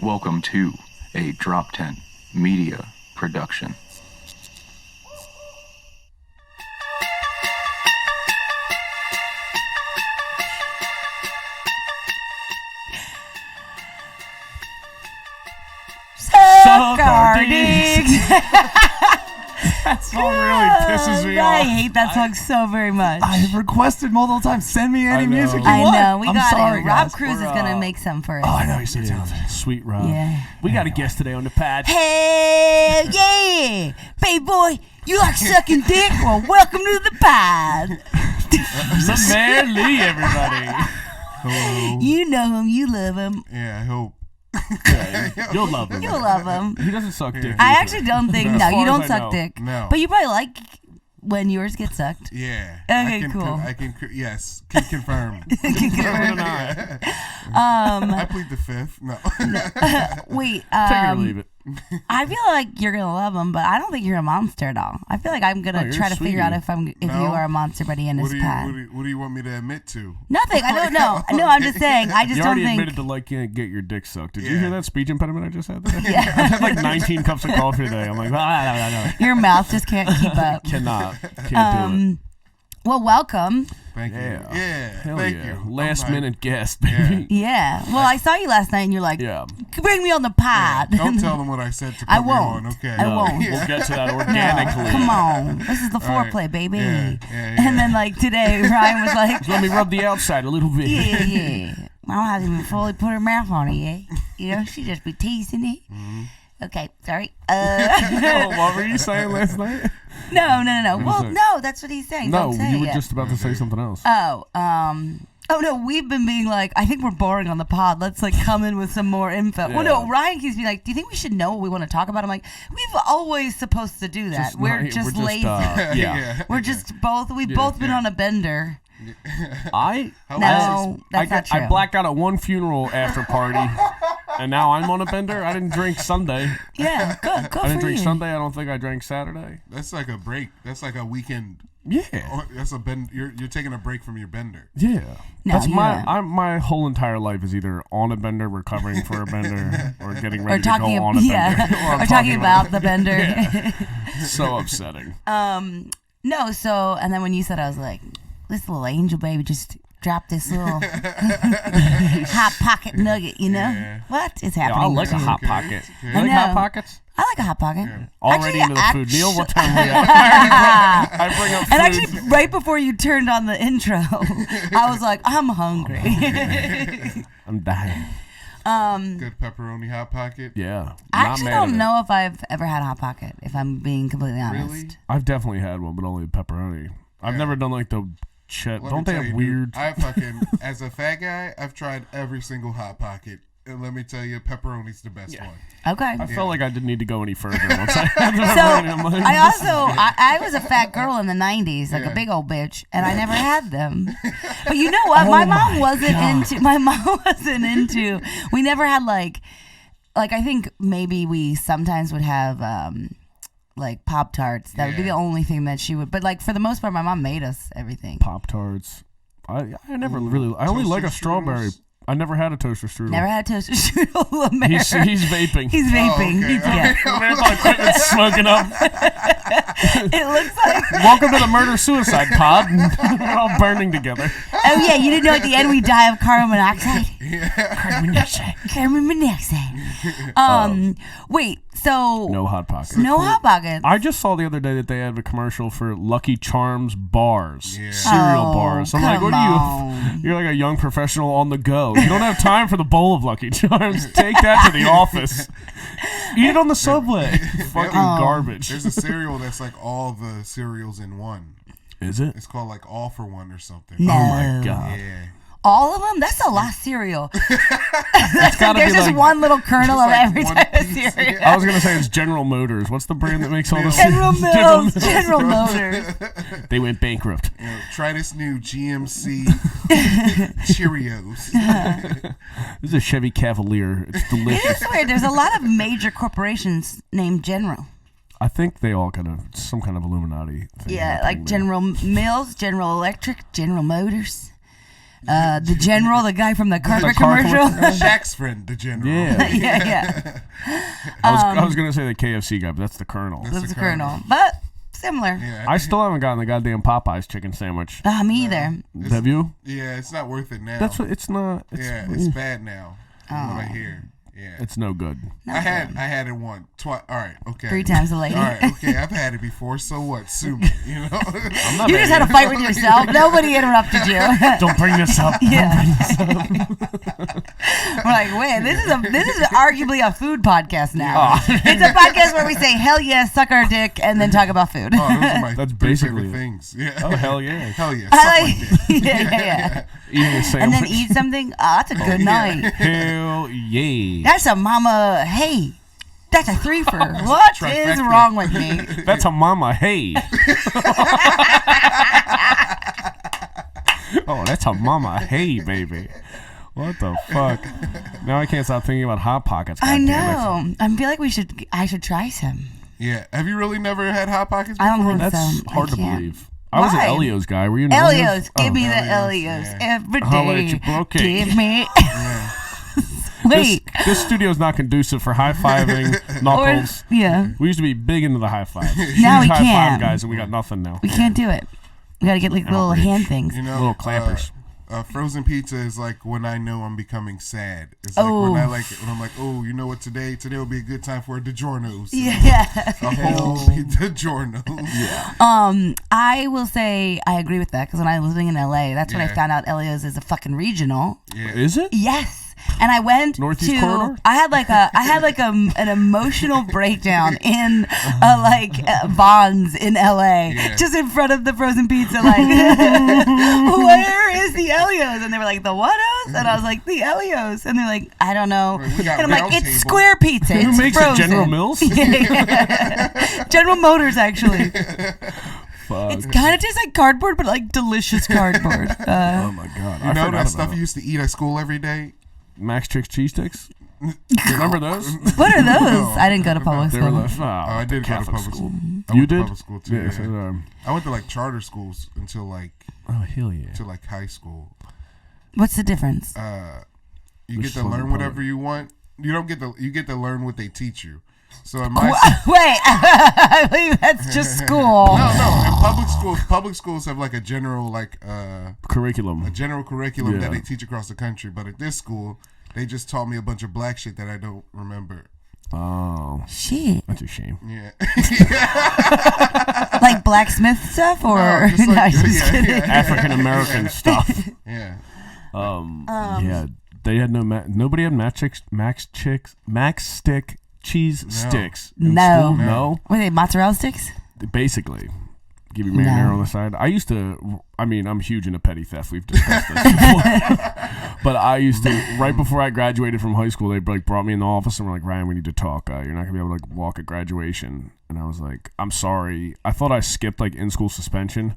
Welcome to a DropTent media production. That song really pisses me off. I hate that song so very much. I've requested multiple times, send me any music you I want. know, we I'm got sorry, it. Rob guys. Cruz is going to make some for us. Oh, I know, he's so talented. Sweet Rob. Yeah. We got a guest today on the pad. Hell yeah! Baby boy, you like sucking dick? Well, welcome to the pod. Lemaire Lee, everybody. Hello. You know him, you love him. Yeah, I hope. Yeah, you'll love him. You'll love him. He doesn't suck dick. I either. actually don't think, As no, far you don't as I suck know. dick. No. But you probably like when yours get sucked. Yeah. Okay, can, cool. can confirm. I plead the fifth. No. Wait, Take it or leave it. I feel like you're gonna love him, but I don't think you're a monster at all. I feel like I'm gonna you're try to figure out sweetie. if No? you are a monster by the end of What this do you pad. what do you want me to admit to? Nothing. I don't know. No, I'm just saying. I just You don't already think. admitted to like get your dick sucked. Did you Yeah. hear that speech impediment I just had there? Yeah. I had like 19 cups of coffee today. I'm like, Your mouth just can't keep up. Can't do it. Well, welcome. Thank you. Yeah. Yeah. Hell Thank yeah. you. Last I'm minute guest, baby. Yeah. Well, I saw you last night, and you're like, Yeah. bring me on the pod. Don't tell them what I said to put I me won't. on, okay? I won't. We'll get to that No, organically. come on. This is the All right. foreplay, baby. Yeah. And then, like, today, Ryan was like, Let me rub the outside a little bit. yeah. Mom hasn't even fully put her mouth on it yet. You know, she just be teasing it. Mm-hmm. Okay, sorry. What were you saying last night? No. Well, saying? no, that's what he's saying. No, Don't say you it were yet. just about to say something else. Oh no, we've been being like, I think we're boring on the pod. Let's like come in with some more info. Well, no, Yeah. Ryan keeps being like, do you think we should know what we want to talk about? I'm like, we've always supposed to do that. We're just lazy. Yeah. We're just we've both been on a bender. I That's not true. I blacked out at one funeral after party, and now I'm on a bender. I didn't drink Sunday. Yeah, good I for didn't drink you. Sunday. I don't think I drank Saturday. That's like a break. That's like a weekend. Yeah. That's a bend. You're taking a break from your bender. Yeah. No, That's you're my not. my whole entire life is either on a bender, recovering for a bender, or getting Or ready to talking, go on a bender. yeah, or talking about the bender. So upsetting. No, so and then when you said, I was like, this little angel baby just dropped this little hot pocket nugget, you know? Yeah. What is Yeah, happening? I like a here? hot pocket. You I like know. hot pockets? I like a hot pocket. Already Actually, into the food. Neil, what time are we at? I bring up food. And actually, right before you turned on the intro, I was like, I'm hungry. I'm dying. Good pepperoni hot pocket. Yeah. I not actually mad at don't it. know if I've ever had a hot pocket, if I'm being completely honest. Really? I've definitely had one, but only pepperoni. I've never done like the chip. Let Don't me they tell have you, weird? dude, I fucking as a fat guy, I've tried every single hot pocket, and let me tell you, pepperoni's the best one. Okay. I felt like I didn't need to go any further once I had the So pepperoni. I'm like, I also I was a fat girl in the 90s, like Yeah. a big old bitch, and I never had them. But you know what? My mom my wasn't God. into. My mom wasn't into. We never had like I think maybe we sometimes would have like Pop-Tarts. That would be Yeah. the only thing that she would. But like for the most part, my mom made us everything. Pop-Tarts. I never really. I only like a Toaster strawberry. strudels? I never had a toaster strudel. Never had toaster strudel. Lemaire. He's vaping. He's vaping. okay. Yeah. Medical equipment's smoking up. It looks like. Welcome to the murder-suicide pod. We're all burning together. Oh yeah, you didn't know at the end we die of carbon monoxide. Carbon dioxide. Carbon monoxide. Wait. So No hot pockets. no hot pockets. I just saw the other day that they had a commercial for Lucky Charms bars, Yeah. cereal Oh, bars. I'm like, what come are you? on. You're like a young professional on the go. You don't have time for the bowl of Lucky Charms. Take that to the office. Eat it on the subway. Fucking garbage. There's a cereal that's like all the cereals in one. Is it? It's called like All for One or something. No. Oh my god. Yeah. All of them? That's a lot of cereal. gotta There's be just like- one little kernel of like every one type of piece, cereal. I was gonna say it's General Motors. What's the brand that makes all the General cereal? Mills, General Motors. They went bankrupt. You know, try this new GMC Cheerios. This is a Chevy Cavalier. It's It delicious. is weird. There's a lot of major corporations named General. I think they all kind of some kind of Illuminati thing. Yeah, happening like there. General Mills, General Electric, General Motors. The general, the guy from the carpet car commercial. Shaq's friend, the general. Yeah. yeah. I was gonna say the KFC guy, but that's the Colonel. That's the Colonel. But similar. Yeah, I still haven't gotten the goddamn Popeyes chicken sandwich. Me either. Have you? Yeah, it's not worth it now. That's what it's not. It's bad now. From what I hear. Yeah. It's no good. I had it twice. All right, okay. 3 times a lady. All right, okay. I've had it before. So what? Sue me. You know. You just had a fight with yourself. Nobody interrupted you. Don't bring this up. Yeah. We're like, wait, this is arguably a food podcast now. Oh. It's a podcast where we say hell yes, suck our dick, and then talk about food. Oh, those are my That's three basically favorite it. things. Yeah. Oh hell yeah! Hell yeah. I Suck like, my dick. yeah. Eating a sandwich. And then eat something. Oh, that's a good night. Hell yeah! That's a mama. Hey, that's a threefer. What is Trifecta. wrong with me? That's a mama. Hey. Oh, that's a mama. Hey, baby. What the fuck? Now I can't stop thinking about Hot Pockets. I God damn it. know. I feel like I should try some. Yeah. Have you really never had Hot Pockets before? I don't think That's so. hard I to can't. believe. I was an Why? Elio's guy. Were you an Elios, give me the Elios, Elios yeah. every Holla at day. your bro cake. Give me. This, Wait. this studio is not conducive for high fiving knuckles. Yeah. We used to be big into the high five. Now we high can't. five guys, and we got nothing now. We can't do it. We gotta get like little hand things. You know, Little clampers. Frozen pizza is like when I know I'm becoming sad. It's like when I'm like, oh, you know what? Today will be a good time for a DiGiorno. So Yeah. a whole DiGiorno. Yeah. I will say I agree with that because when I was living in LA, that's when I Yeah. found out Elio's is a fucking regional. Yeah. Is it? Yes. And I went Northeast to. Corridor? I had like an emotional breakdown in Vons in LA, Yeah. just in front of the frozen pizza. Like, where is the Elios? And they were like, the what else? And I was like, the Elios. And they're like, I don't know. We got And I'm like, Round it's Table. square pizza. Who It's makes it? frozen. General Mills? Yeah. General Motors, actually. Fuck. It kind of tastes like cardboard, but like delicious cardboard. Oh my god. You I know forgot that stuff about you used to eat at school every day? Max Chicks cheese sticks? Remember those? What are those? No, I didn't go to public They were school. like, I did go to Catholic public school. I You went to did? public school too. Yeah. Yeah. So, I went to like charter schools until like oh hell yeah. high school. What's the difference? You Which get to is learn public? whatever you want. You get to learn what they teach you. So in my Wait, I believe that's just school. no, in public schools have like a general Curriculum. curriculum that Yeah. they teach across the country. But at this school, they just taught me a bunch of black shit that I don't remember. Oh, Shit. that's a shame. Yeah. Like blacksmith stuff or No, just like- just yeah, kidding. yeah. African American stuff. Yeah. Yeah, they had nobody had Max Stick cheese sticks. In No. school? No. Were they mozzarella sticks? Basically, give you marinara No. on the side. I used to. I mean, I'm huge into petty theft. We've discussed this before. But I used to. Right before I graduated from high school, they like brought me in the office and were like, "Ryan, we need to talk. You're not gonna be able to like walk at graduation." And I was like, "I'm sorry. I thought I skipped like in school suspension."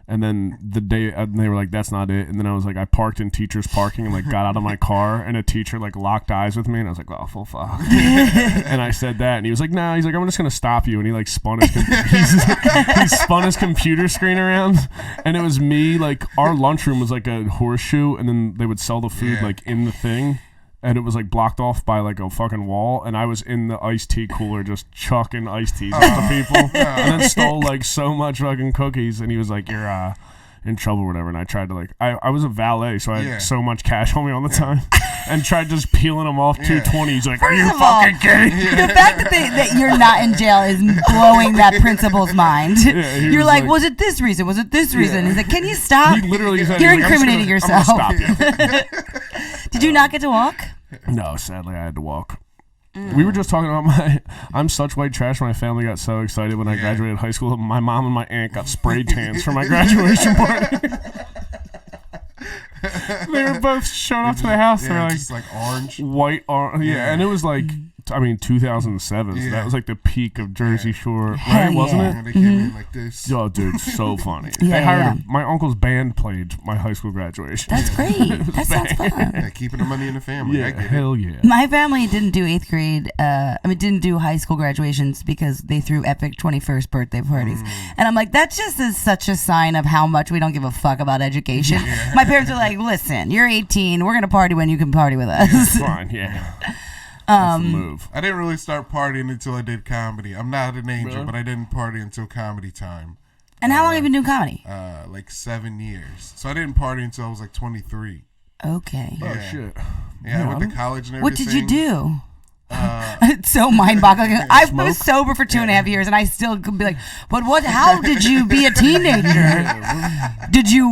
And then the day, and they were like, "That's not it." And then I was like, I parked in teachers' parking and like got out of my car, and a teacher like locked eyes with me, and I was like, "Oh, full fuck." And I said that, and he was like, "No." He's like, "I'm just gonna stop you," and he like spun his he spun his computer screen around, and it was me. Like our lunchroom was like a horseshoe, and then they would sell the food Yeah. like in the thing. And it was like blocked off by like a fucking wall, and I was in the iced tea cooler just chucking iced teas at the people, and then stole like so much fucking cookies. And he was like, "You're in trouble," or whatever. And I tried to like, I was a valet, so I had Yeah. so much cash on me all the time, and tried just peeling them off 220. He's like, "Are you First of all, fucking kidding?" The fact that you're not in jail is blowing that principal's mind. Yeah, he You're was like, like- was it this reason? Was it this reason? He's like, can you stop? He literally said, You're he's like, incriminating I'm just gonna yourself. stop you. Did you not get to walk? No, sadly, I had to walk. We were just talking about I'm such white trash. My family got so excited when I Yeah. graduated high school. My mom and my aunt got spray tans for my graduation party. They were both showing up to the house. Yeah, They're like just like orange. white, yeah, and it was like 2007. So that was like the peak of Jersey Shore, Hell right? Wasn't yeah. it? And they came in like this. Oh, dude, so funny. Yeah, They hired yeah. my uncle's band played my high school graduation. That's great. That sounds fun. Yeah, keeping the money in the family. I Yeah, get it. hell yeah. My family didn't do 8th grade. Didn't do high school graduations because they threw epic 21st birthday parties. And I'm like, that just is such a sign of how much we don't give a fuck about education. My parents are like, listen, you're 18. We're going to party when you can party with us. Fine, yeah. That's the move. I didn't really start partying until I did comedy. I'm not an angel, but I didn't party until comedy time. And how long have you been doing comedy? Like 7 years. So I didn't party until I was like 23. Okay. Oh, Yeah. shit. Yeah, I went to college and everything. What did you do? It's so mind-boggling. I was sober for 2.5 years, and I still could be like, "But what? How did you be a teenager? How did you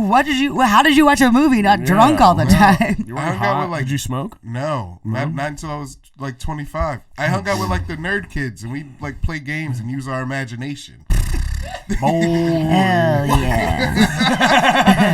watch a movie not drunk all the time?" You were I hung out hot. with, like- Did you smoke? No, not until I was like 25. I hung out with like the nerd kids, and we like play games and use our imagination. Oh, Hell yeah!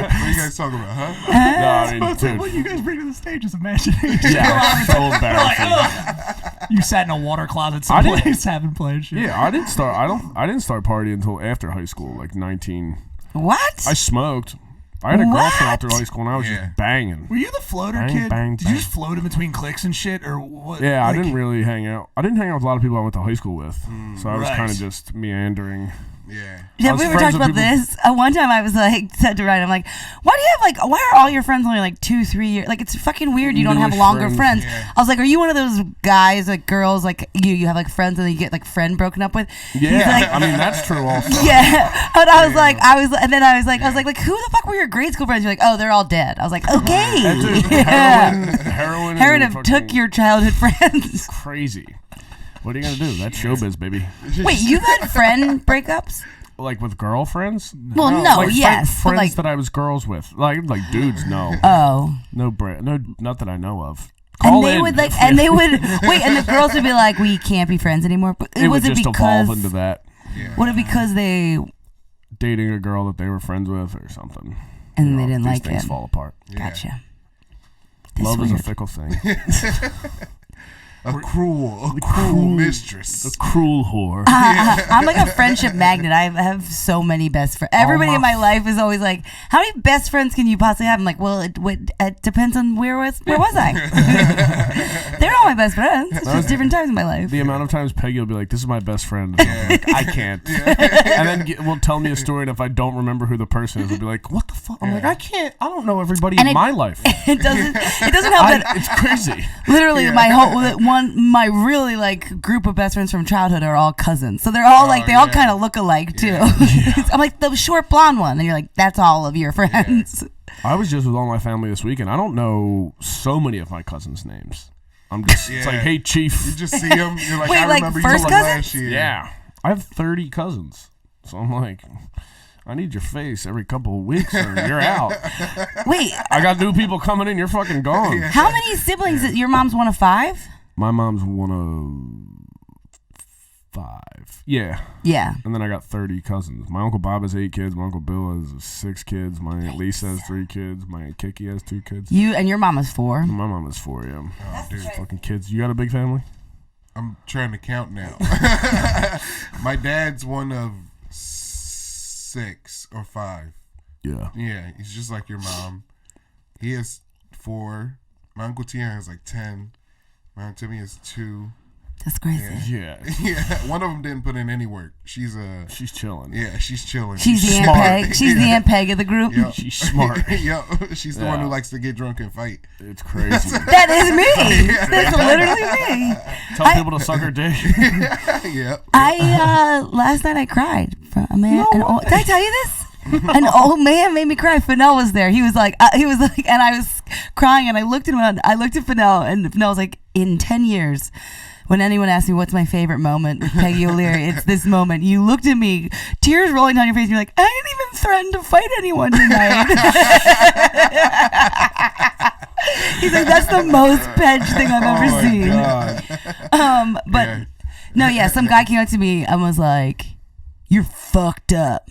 What are you guys talking about, huh? no, I mean, What dude. you guys bring to the stage is imagination. Yeah, so embarrassing. You sat in a water closet I didn't- someplace having played shit. Yeah, I didn't start partying until after high school, like 19. What? I smoked. I had a What? girlfriend after high school, and I was Yeah. just banging. Were you the floater Bang, kid? bang, Did you bang. just float in between cliques and shit, or what? Yeah, I Like, didn't really hang out. I didn't hang out with a lot of people I went to high school with, so I was Right. kind of just meandering. Yeah. Yeah, was we were friends talking with about people- this. One time I was like, said to Ryan, I'm like, why are all your friends only like 2-3 years? Like, it's fucking weird you don't have Newish longer friends. friends. I was like, are you one of those guys, like girls, like you have like friends and then you get like friend broken up with? Yeah, He's like, I mean that's true also. yeah. And I was like, who the fuck were your grade school friends? You're like, oh, they're all dead. I was like, okay. That dude, Yeah. heroin Heroin and have fucking took your childhood friends. crazy. What are you gonna do? That's showbiz, baby. Wait, you've had friend breakups? Like with girlfriends? Well, no, like, yes, but friends like, that I was girls with, like dudes. No, oh. no, not that I know of. And Call they in. would and the girls would be like, we can't be friends anymore. But It would was it just because evolve into that. Would it because they Dating a girl that they were friends with or something. and they didn't These like things it? fall apart. Gotcha. Love is a weird. fickle thing. A cruel mistress. A cruel whore. I'm like a friendship magnet. I have so many best friends. Everybody in my life is always like, "How many best friends can you possibly have?" I'm like, "Well, it depends on where was I." They're all my best friends. It's just different times in my life. The amount of times Peggy will be like, "This is my best friend," and I'm like, I can't. And then will tell me a story, and if I don't remember who the person is, I'll be like, "What the fuck?" I'm like, I can't. I don't know everybody And in my life. It doesn't help that It's crazy. literally my really like group of best friends from childhood are all cousins. So they're all like they all kind of look alike too. I'm like the short blonde one, and you're like, that's all of your friends. I was just with all my family this weekend. I don't know so many of my cousins' names. I'm just it's like, hey, chief. You just see them. You're like, Wait, I like remember first you from cousins? last year. Yeah, I have 30 cousins, so I'm like, I need your face every couple of weeks, or you're out. Wait, I got new people coming in. You're fucking gone. how many siblings? Your mom's one of 5? My mom's one of 5. Yeah. Yeah. And then I got 30 cousins. My Uncle Bob has 8 kids. My Uncle Bill has 6 kids. My Aunt Lisa has 3 kids. My Aunt Kiki has 2 kids. You and your mom is 4. My mom has 4, yeah. Oh, dude. Fucking kids. You got a big family? I'm trying to count now. My dad's one of 6 or 5. Yeah. Yeah, he's just like your mom. He has 4. My Uncle Tia has like 10. My Aunt Timmy has 2. That's crazy. Yeah. Yeah, one of them didn't put in any work. She's chilling. yeah, she's chilling. She's the Aunt smart. Peg. She's the Aunt Peg of the group. Yep. She's smart. Yep, she's the one who Yeah. likes to get drunk and fight. It's crazy. That is me. That's literally me. Tell people to suck her dick. Yep. I last night I cried for a man. Did I tell you this? An old man made me cry. Fennell was there. He was like, and I was crying, and I looked at him. I looked at Fennell, and Fennell was like, in 10 years, when anyone asks me what's my favorite moment with Peggy O'Leary, it's this moment. You looked at me, tears rolling down your face, and you're like, I didn't even threaten to fight anyone tonight. He's like, that's the most Peg thing I've ever seen. God. But Yeah. no, yeah, some guy came up to me and was like, "You're fucked up,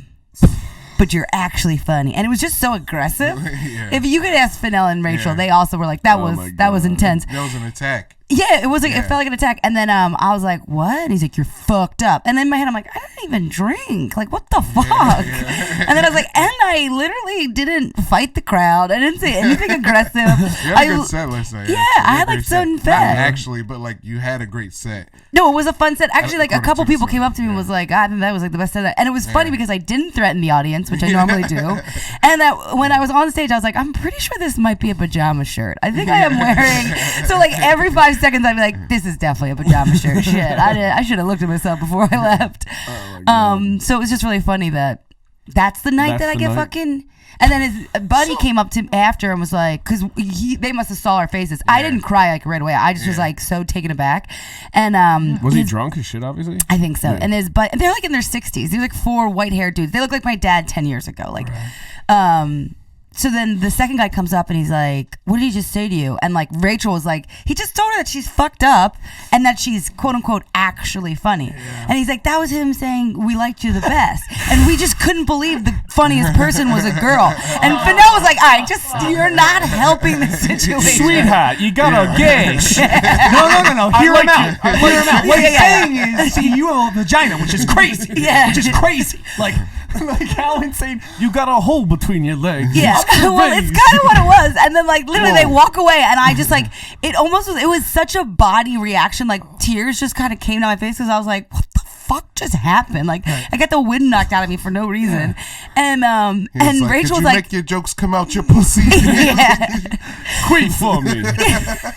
but you're actually funny," and it was just so aggressive. Yeah. If you could ask Fennell and Rachel, Yeah. they also were like, "That Oh was my that was God. intense." That was an attack. Yeah, it was like it felt like an attack, and then I was like, "What?" And he's like, "You're fucked up." And then in my head, I'm like, "I didn't even drink. Like, what the fuck?" And then I was like, "And I literally didn't fight the crowd. I didn't say anything aggressive." You had a good set last night. Yeah, I had like some Not fat. actually, but like you had a great set. No, it was a fun set. Actually, like a According couple to people some, came up to me and was like, "I think that was like the best set." And it was funny because I didn't threaten the audience, which I normally do. And that when I was on stage, I was like, "I'm pretty sure this might be a pajama shirt. I think I am wearing." So like every 5 seconds, I'd be like, "This is definitely a pajama shirt." Shit, I should have looked at myself before I left. So it was just really funny that's the night that I get fucking. And then his buddy came up to him after and was like, because they must have saw our faces. I didn't cry like right away. I just was like so taken aback. And was he drunk as shit? Obviously, I think so. And his but they're like in their 60s. They're like 4 white-haired dudes. They look like my dad 10 years ago. Like, so then the second guy comes up and he's like, "What did he just say to you?" And like Rachel was like, he just told her that she's fucked up and that she's quote unquote actually funny. And he's like, that was him saying we liked you the best. And we just couldn't believe the funniest person was a girl. And Fennell was like, "All right, just you're not helping the situation." sweetheart, you got a gash. No. Hear him out. Hear him out. What he's Yeah. saying is, see, you have a vagina, which is crazy. Yeah. Which is crazy. Like how insane. You got a hole between your legs. Yeah, well, it's kind of what it was. And then, like, literally, they walk away, and I just, like, it was such a body reaction. Like, tears just kind of came down my face because I was like, what the fuck just happened? Like, I got the wind knocked out of me for no reason. And Like, Rachel was you like, make your jokes come out your pussy. yeah. Queen for me.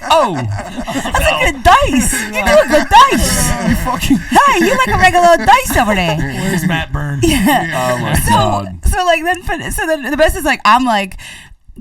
Oh, That's a good dice. You do a good dice. you fucking. Hey, you like a regular dice over there. Where's Matt Byrne? Oh my god. So like then the best is like I'm like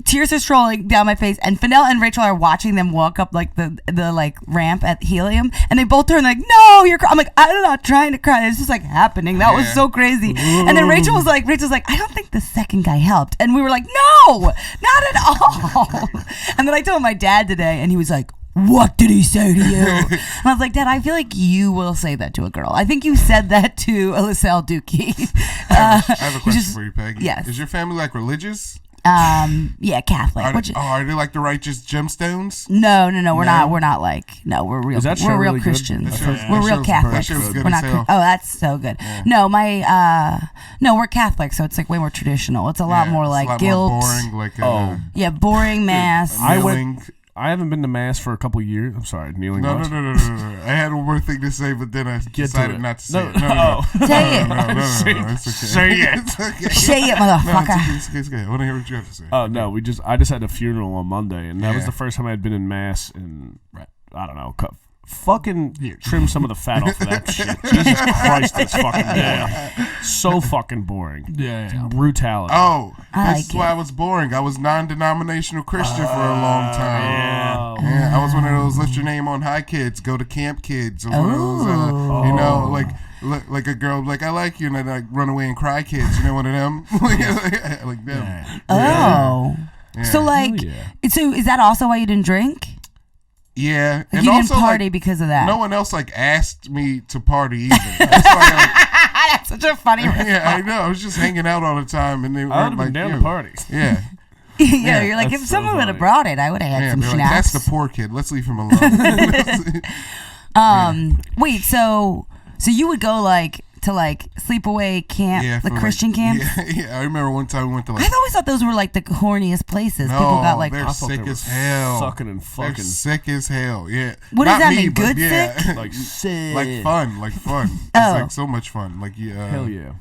tears are strolling down my face and Fennell and Rachel are watching them walk up like the like ramp at Helium and they both turn like, "No, you're I'm like, "I'm not trying to cry. It's just like happening." That was so crazy. And then Rachel's like, "I don't think the second guy helped." And we were like, "No, not at all." And then I told my dad today and he was like, "What did he say to you?" And I was like, "Dad, I feel like you will say that to a girl. I think you said that to Alyssa Dookie." I have a question for you, Peggy. Yes. Is your family like religious? Yeah, Catholic. Are they like the righteous gemstones? No, we're not. We're not like. No, we're real. Is that show We're real really good? Christians. That We're real show's Catholics. perfect. That show's good We're as not. hell. Oh, that's so good. No, we're Catholic, so it's like way more traditional. It's a lot more like it's a lot guilt. more boring, like Yeah, boring mass. kneeling. I haven't been to mass for a couple years. I'm sorry, kneeling. No. much. I had one more thing to say, but then I decided it. not to say No. it. No. Say it. No, it's okay. Say it. It's okay. Say it, No, motherfucker. it's okay. I want to hear what you have to say. Oh no, I just had a funeral on Monday, and that was Yeah. the first time I had been in mass in I don't know. Fucking trim some of the fat off of that shit. Jesus Christ, that's fucking boring. So fucking boring. Yeah. Brutality. Oh, I that's like why it. I was boring. I was non-denominational Christian for a long time. Yeah. Yeah, I was one of those lift your name on high kids, go to camp kids, or one of those, you know, like a girl, like I like you, and then like run away and cry kids. You know, one of them, like them. Yeah. Oh. Yeah. So like, yeah. so is that also why you didn't drink? Yeah, Like and you also didn't party like, because of that. no one else like asked me to party either. That's why, That's such a funny. yeah, I know. I was just hanging out all the time, and they I were would have like, been down "Yo." to party. Yeah, Yeah, you're like, that's if so someone would have funny. brought it, I would have had yeah. some They're like, schnapps. that's the poor kid. Let's leave him alone. Wait, so you would go like to like sleepaway camp, Yeah, like for, Christian camps? Yeah. I remember one time we went to like. I've always thought those were like the horniest places. No, People got like, they're I thought sick they were as hell. sucking and They're fucking. sick as hell. Yeah. What does Not that me, mean? but Good yeah. sick? Like sick. like fun. Oh. It's like so much fun. Like Hell yeah.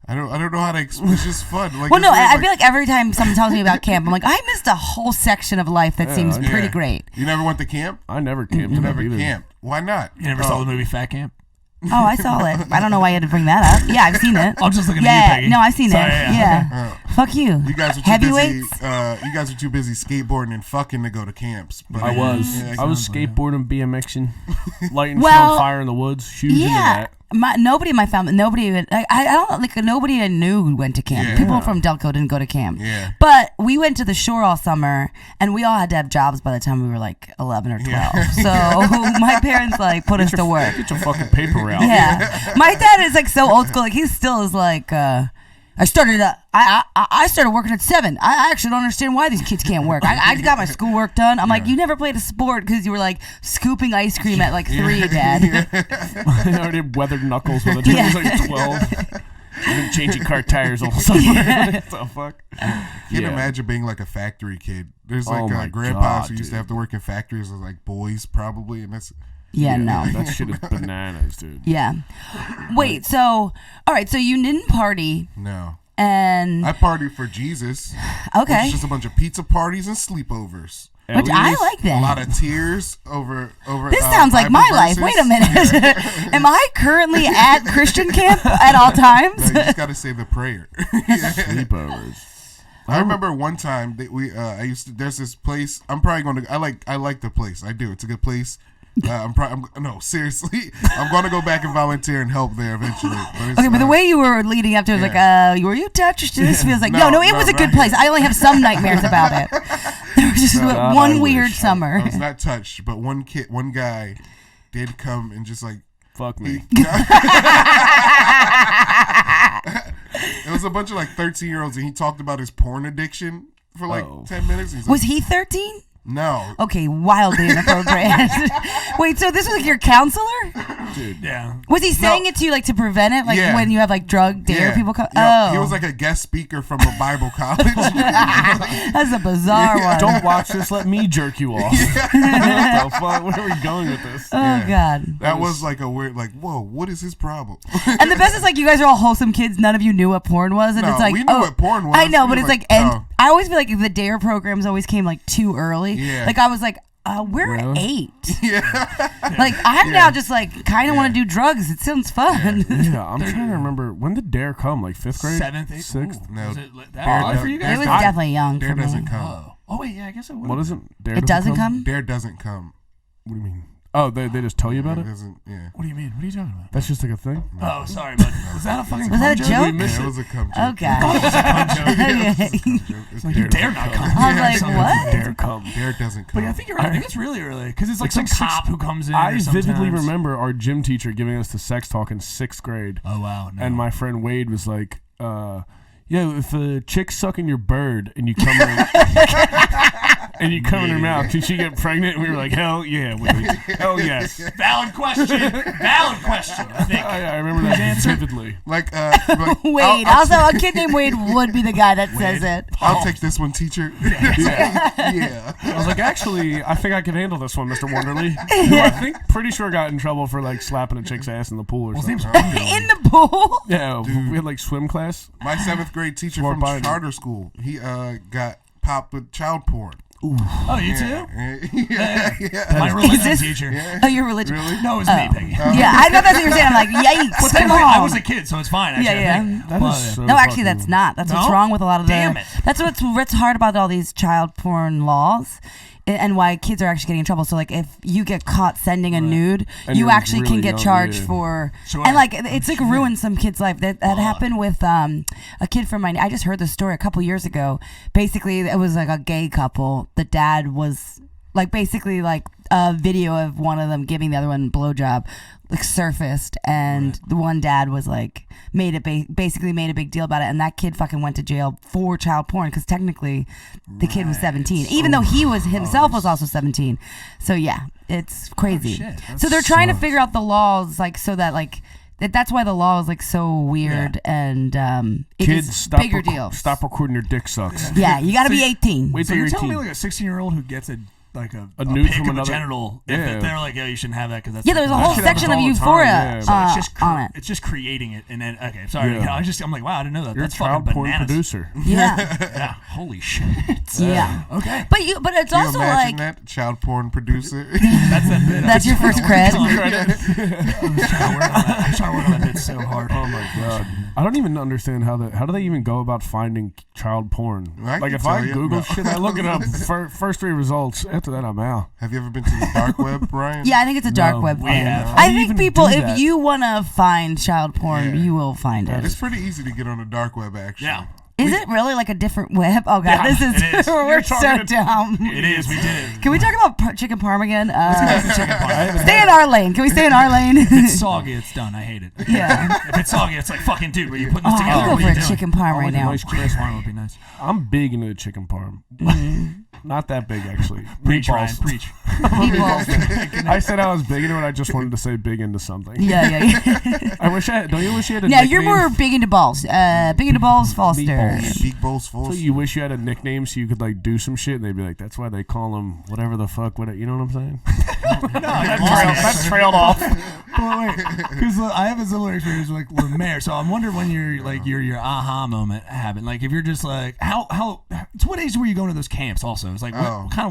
I don't know how to explain. It's just fun. Like, Well, it's no, weird, I feel like every time someone tells me about camp, I'm like, I missed a whole section of life that seems yeah. pretty great. You never went to camp? I never camped. You never either. camped. Why not? You never saw the movie Fat Camp? Oh, I saw it. I don't know why you had to bring that up. Yeah, I've seen it. I'm just looking Yeah, at you, Peggy. no, I've seen Sorry, it. yeah. Yeah. Fuck you. You guys were too Heavyweights? busy. You guys were too busy skateboarding and fucking to go to camps. But I was. Yeah, I was skateboarding, BMXing, lighting shit Well, on fire in the woods. Huge into Yeah. that. Nobody in my family, nobody even, I don't, like, nobody I knew went to camp. Yeah. People from Delco didn't go to camp. Yeah. But we went to the shore all summer, and we all had to have jobs by the time we were, like, 11 or 12. Yeah. So my parents, like, put us to work. Get your fucking paper out. Yeah. My dad is, like, so old school. Like, he still is, like, I started working at 7. I actually don't understand why these kids can't work. I got my schoolwork done. I'm like, you never played a sport because you were like scooping ice cream at like 3, Dad. I already had weathered knuckles when I was like 12. I've been changing car tires all summer. What the fuck? I can't imagine being like a factory kid. There's like grandpas who used to have to work in factories with like boys probably, and that's no. That shit is bananas, dude. Yeah. Wait, so all right, so you didn't party. No. And I partied for Jesus. Okay. It's just a bunch of pizza parties and sleepovers. Which I like that. A lot of tears over. This sounds like my life. Wait a minute. Am I currently at Christian camp at all times? No, you just got to say the prayer. Sleepovers. I remember one time that there's this place. I'm probably going to. I like the place. I do. It's a good place. No, seriously, I'm going to go back and volunteer and help there eventually. But the way you were leading up to it, was like, were you touched? This feels like, no, it was a good place. I only have some nightmares about it. There was just one weird summer. I was not touched, but one guy did come and just like, fuck me. It was a bunch of like 13-year-olds, and he talked about his porn addiction for like 10 minutes. He's like, was he 13? No. Okay, wildly inappropriate. Wait, so this was like your counselor? Dude. Yeah. Was he saying it to you like to prevent it? Like when you have like drug dare people come? He was like a guest speaker from a Bible college. That's a bizarre one. Don't watch this. Let me jerk you off. What the fuck? Where are we going with this? Oh, God. That was like a weird, like, whoa, what is his problem? And the best is like you guys are all wholesome kids. None of you knew what porn was. And No, it's like, we knew what porn was. I know, We but were it's like, like, and I always feel like the dare programs always came like too early. Yeah. Like I was like, we're Really? 8. Yeah. Like I'm now just like kind of want to do drugs. It sounds fun. Yeah, I'm trying to remember. When did Dare come? Like 5th grade? 7th, 8th? 6th? No. Was it that early for you It guys? was definitely young Dare for me. doesn't come. Oh, wait, yeah, I guess it would. What isn't Dare? It doesn't come? Dare doesn't come. What do you mean? Oh, they just tell you about it? Doesn't, yeah. What do you mean? What are you talking about? That's just like a thing? Oh, sorry, bud. Was that a fucking Was that a cum joke? Yeah, it was a cum joke. Oh, God. It's Like, you dare not come. I was like, Something what? Dare come. Dare doesn't come. But I think you're right. I think it's really early because it's like It's some like cop who comes in. I or vividly sometimes. remember our gym teacher giving us the sex talk in 6th grade. Oh, wow. No. And my friend Wade was like, yeah, if a chick's sucking your bird and you come in and you come in her mouth, can she get pregnant? And we were like, hell yeah, Wade. Hell yes. Valid question. Valid question, I think. I remember that vividly. like, Wade. Also, a kid named Wade would be the guy that says it. I'll take this one, teacher. Yeah. I was like, actually, I think I can handle this one, Mr. Wonderly. Who I think pretty sure got in trouble for like slapping a chick's ass in the pool or His name's something. In the pool? Yeah, we had like swim class. My 7th grade teacher Walk from by me. charter school, he got popped with child porn. Oh, you too? Yeah. My religion Is this- teacher. Oh, your religion. Really? No, it was me, Peggy. Yeah, I know that's what you're saying. I'm like, yikes. Come on. I was a kid, so it's fine. Actually, Yeah, I think. yeah. That is so No, actually, fucking- that's not. That's what's No? wrong with a lot of the. Damn it. That's what's hard about all these child porn laws, and why kids are actually getting in trouble. So, like, if you get caught sending a nude, And you you're actually can really get young, charged yeah. for. Sure. And like, it's like ruined some kids' life. That happened with a kid from I just heard the story a couple years ago. Basically, it was like a gay couple. The dad was like basically like a video of one of them giving the other one a blowjob like surfaced, and the one dad was like basically made a big deal about it, and that kid fucking went to jail for child porn because technically the kid was 17, even though he was himself was also 17. So yeah, it's crazy. shit. So they're trying to figure out the laws like so that like that's why the law is like so weird, and it Kids, is stop bigger deal. Stop recording your dick sucks. Yeah, you got to be 18. Wait So till you're you're telling 18. me like a 16-year-old who gets a nude pic from of a another- genital, Yeah. they're like, yo, you shouldn't have that because that's Yeah, there's a whole shit section of happens all the euphoria time, yeah. So it's just on it. it's just creating it, and then okay, sorry, Yeah. I'm like, wow, I didn't know that. You're a That's child fucking porn bananas. producer. Yeah, Yeah, holy shit. yeah. Okay, But it's Can you also imagine like that? Child porn producer. that's that bit. that's your first cred. I'm trying to work on that bit so hard. Oh my god! I don't even understand how do they even go about finding child porn? I Like can if I tell you. Google No. shit, I look it up. First 3 results. After that, I'm out. Have you ever been to the dark web, Brian? Yeah, I think it's a dark No, web we thing. have. I How do you think even people, do if that? you want to find child porn, Yeah. you will find it. It's pretty easy to get on the dark web, actually. Yeah. Is it really like a different web? Oh god, Yeah, this is it is. we're You're so talking to- dumb. It is. We did it. Can we talk about chicken parm again? Chicken parm. Stay in our lane. Can we stay in our lane? If it's soggy, it's done. I hate it. Yeah. If it's soggy, it's like fucking dude. Were you putting Oh, this together? I'll go What for are a you doing? chicken parm right like a now. nice Chicken parm would be nice. I'm big into the chicken parm. Not that big actually. Preach, Ryan. Meatballs. Preach. Meatballs. I said I was big into it. I just wanted to say big into something. Yeah. I wish I. Don't you wish you had a Yeah, nickname? you're more big into balls. Big into balls, Foster. Meatballs. Big bowls full. So you wish you had a nickname so you could like do some shit and they'd be like, that's why they call him whatever the fuck. You know what I'm saying? That trailed off. Wait, because I have a similar experience with like Lemaire. So I'm wondering when your aha moment happened. Like if you're just like how to what age were you going to those camps? Also, it's like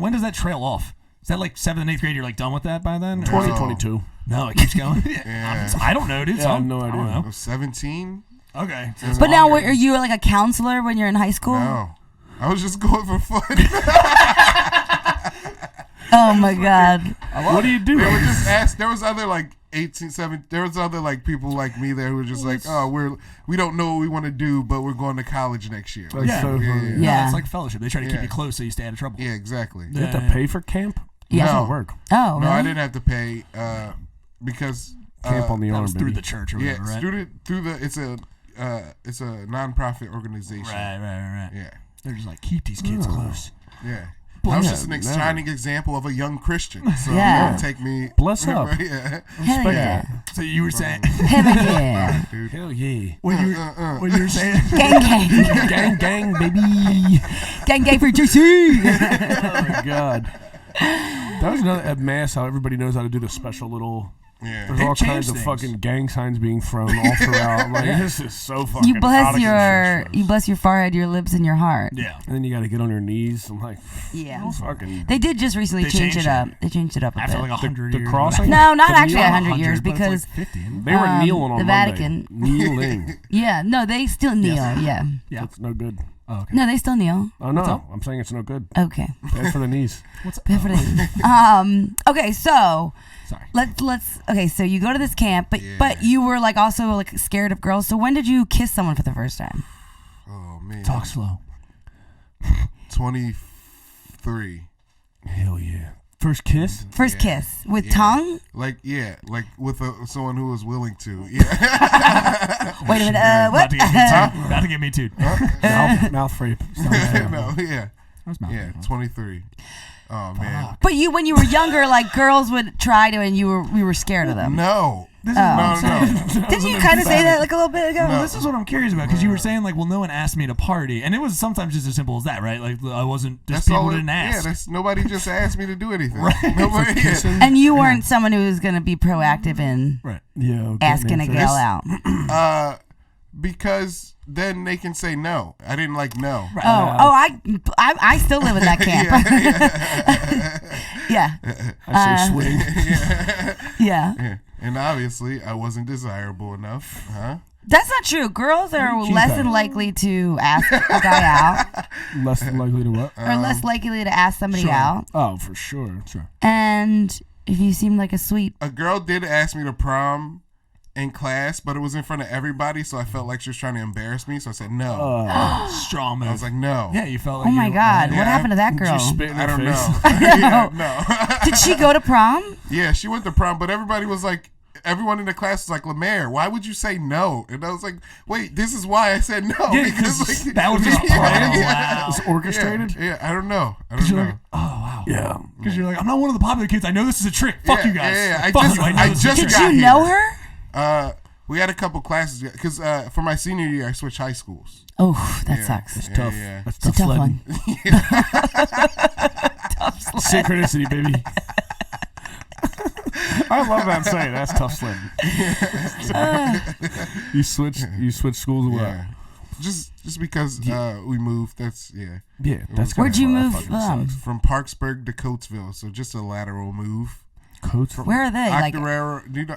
when does that trail off? Is that like 7th and 8th grade? You're like done with that by then? 2022. No, it keeps going. Yeah. I don't know, dude. Yeah, So I have no I idea. don't I know. was 17. Okay. But now, are you like a counselor when you're in high school? No, I was just going for fun. Oh my god. What do you do? They would just ask. There was other like 18, 17. There was other like people like me there who were just like, oh, we don't know what we want to do, but we're going to college next year. Like, Yeah. so funny. Yeah. No, Yeah. it's like fellowship. They try to keep Yeah. you close so you stay out of trouble. Yeah, exactly. You have to pay for camp? Yeah. How does No. it work? Oh, No, I really? didn't have to pay because Camp on the That arm, was through baby. the church or yeah, whatever, right? student through the it's a nonprofit organization. Right. Yeah, They're just like keep these kids close. yeah. Well, I was yeah, just an never. shining example of a young Christian. So Yeah. you know, take me. Bless up. Yeah, Hell yeah. So you were saying Hell yeah. dude. Hell yeah. when you were saying Gang gang. Gang, gang, baby. Gang gang for JC. Oh, my God. That was another at mass how everybody knows how to do the special little. Yeah. There's They've all kinds changed of things. fucking gang signs being thrown all throughout. I'm like, this is so fucking. You out bless of your control. forehead, your lips, and your heart. yeah. And then you got to get on your knees. I'm like, Yeah. fucking. They did just recently They change changed it up. it. They changed it up a After bit. like 100 the years. crossing? No, not The actually kneel- 100 years but it's because like 50. They were kneeling on the Monday. Vatican. Kneeling. yeah, no, they still kneel. Yeah. Yeah. That's no good. Oh, okay. No, they still kneel. Oh, no. up? I'm saying it's no good. Okay. Bad for the knees. Bad for the- okay, so Sorry. let's okay, so you go to this camp, but you were like also like scared of girls. So when did you kiss someone for the first time? Oh man. Talk slow. 23. Hell yeah. First kiss? First kiss with tongue? Like with someone who was willing to. Yeah. Wait a minute. What? About to get me too. Mouth rape. No. Yeah. That's not Yeah. 23. Oh man. But when you were younger, like girls would try to, and you were scared of them. No. Oh. No. Didn't you kind of say that like a little bit ago? Well, this is what I'm curious about because you were saying like, well, no one asked me to party, and it was sometimes just as simple as that, right? Like I wasn't just people didn't ask. Yeah, nobody just asked me to do anything. Right. Nobody. And you weren't someone who was going to be proactive in Right. Yeah. asking a girl out. Because then they can say no. I didn't like no. Right. I still live in that camp. Yeah. I say swing. Yeah. Yeah. And obviously, I wasn't desirable enough, huh? That's not true. Girls are keep less that? than likely to ask a guy out, Less than likely to what? or less likely to ask somebody sure. out. Oh, for sure. And if you seem like a sweet, A girl did ask me to prom in class, but it was in front of everybody, so I felt like she was trying to embarrass me, so I said no. Strong move. I was like, no. yeah, you felt like. oh my God, Yeah. what happened to that girl? You spit in I her don't face. know. know. Yeah, no. Did she go to prom? Yeah, she went to prom, but everybody was like, everyone in the class was like, Lemaire, why would you say no? And I was like, wait, this is why I said no. Yeah, because because that was just planned. Wow. It's orchestrated. Yeah, I don't know. You're like, oh wow. Yeah. Because you're like, I'm not one of the popular kids. I know this is a trick. Fuck you guys. Yeah, I Fuck just, you. I know I this just is a Did trick. got you here. know her? We had a couple classes because for my senior year, I switched high schools. Oh, that Yeah. sucks. It's tough. Yeah. That's It's a tough tough sledding. one. Synchronicity, baby. I love that saying. That's tough sledding. You switch schools or what? Yeah. Just because we moved. That's Yeah, that's Where'd kinda you far. move Fucking from? sucks. from Parksburg to Coatesville, so just a lateral move. Coats. Where are they? Like, Octorara, do you know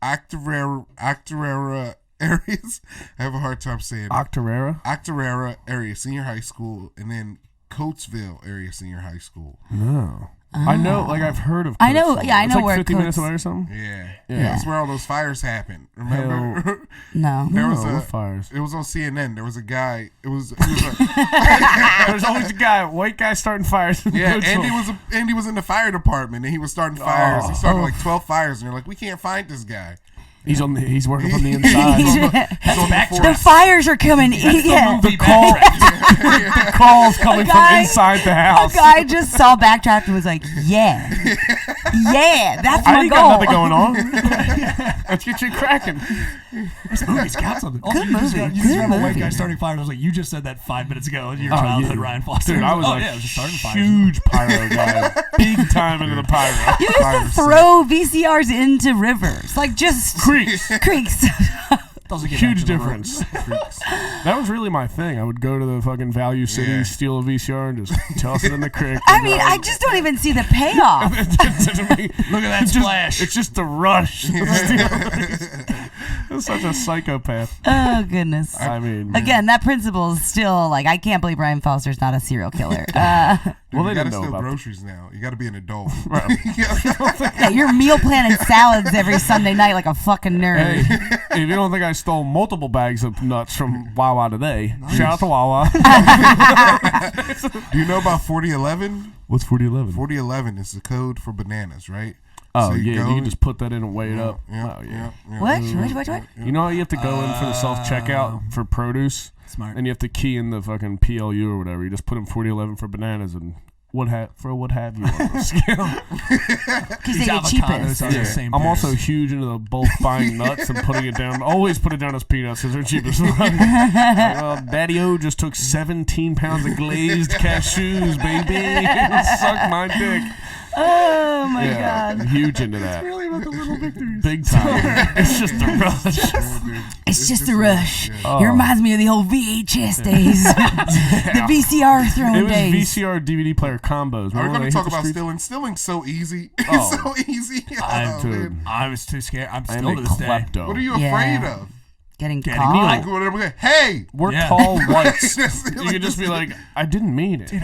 Octorara areas? I have a hard time saying it. Octorara? Octorara area, senior high school, and then Coatesville area, senior high school. No. I know, like I've heard of. I know, Cook's. yeah, I It's know like where 50 minutes Cook's- away or something. Yeah. Yeah. That's where all those fires happen. Remember? No. There was No, a what fires? It was on CNN. There was a guy. He was There's always a guy, white guy starting fires. yeah. Andy was in the fire department and he was starting fires. He started like 12 fires and you're like, we can't find this guy. He's working from the inside. He's on the The fires are coming. Yeah. the calls coming from guy- inside the A house. guy just saw Backdraft and was like, yeah. Yeah, that's I my ain't goal. got nothing going on. Let's get you cracking. This movie's got something. Also, Good you just movie. got- You just Good have a white movie. guy starting fires. I was like, you just said that 5 minutes ago in your Oh, childhood, yeah. Ryan Foster. Dude, I was oh, like, yeah, I was just starting fires. huge pyro guy. Big time into the pyro. You used to throw VCRs into rivers. Like just Creeks. creeks. Doesn't get Huge back to the difference. That was really my thing. I would go to the fucking Value City, Yeah. steal a VCR, and just toss it in the creek. I mean, I just don't even see the payoff. Look at that splash. It's just the rush. It's such a psychopath. Oh, goodness. I mean, Again, that principle is still like, I can't believe Ryan Foster's not a serial killer. well, you they gotta didn't know steal about groceries now. You gotta be an adult. Yeah, you're meal planning salads every Sunday night like a fucking nerd. Hey, if you don't think I stole multiple bags of nuts from Wawa today, shout out to Wawa. Do you know about 4011? What's 4011? 4011 is the code for bananas, right? Oh, So yeah, go- you can just put that in and weigh it up. Yeah, Oh, yeah, yeah. What? You know how you have to go in for the self-checkout for produce? Smart. And you have to key in the fucking PLU or whatever. You just put in 4011 for bananas and what have you on the scale. Because These they get cheapest. avocados are the same I'm price. also huge into the bulk buying nuts and putting it down. Always put it down as peanuts because they're cheapest. Like, well, Daddy-O just took 17 pounds of glazed cashews, baby. Suck my dick. Oh, my Yeah, God. huge into that. Really about the little victories. Big time. It's just a rush. It's just a rush. Oh. It reminds me of the old VHS days. The VCR It throwing was days. VCR DVD player combos. Are we Remember going they to talk hit the about streets? stealing? Stealing's so easy. Oh. It's so easy. Oh, Dude. man. I was too scared. I'm I am still a to this day. klepto. What are you Yeah. afraid of? Getting Getting caught. me. Like, whatever. Hey! We're Yeah. tall whites. Just- You like, could just be this- like, I didn't mean it. in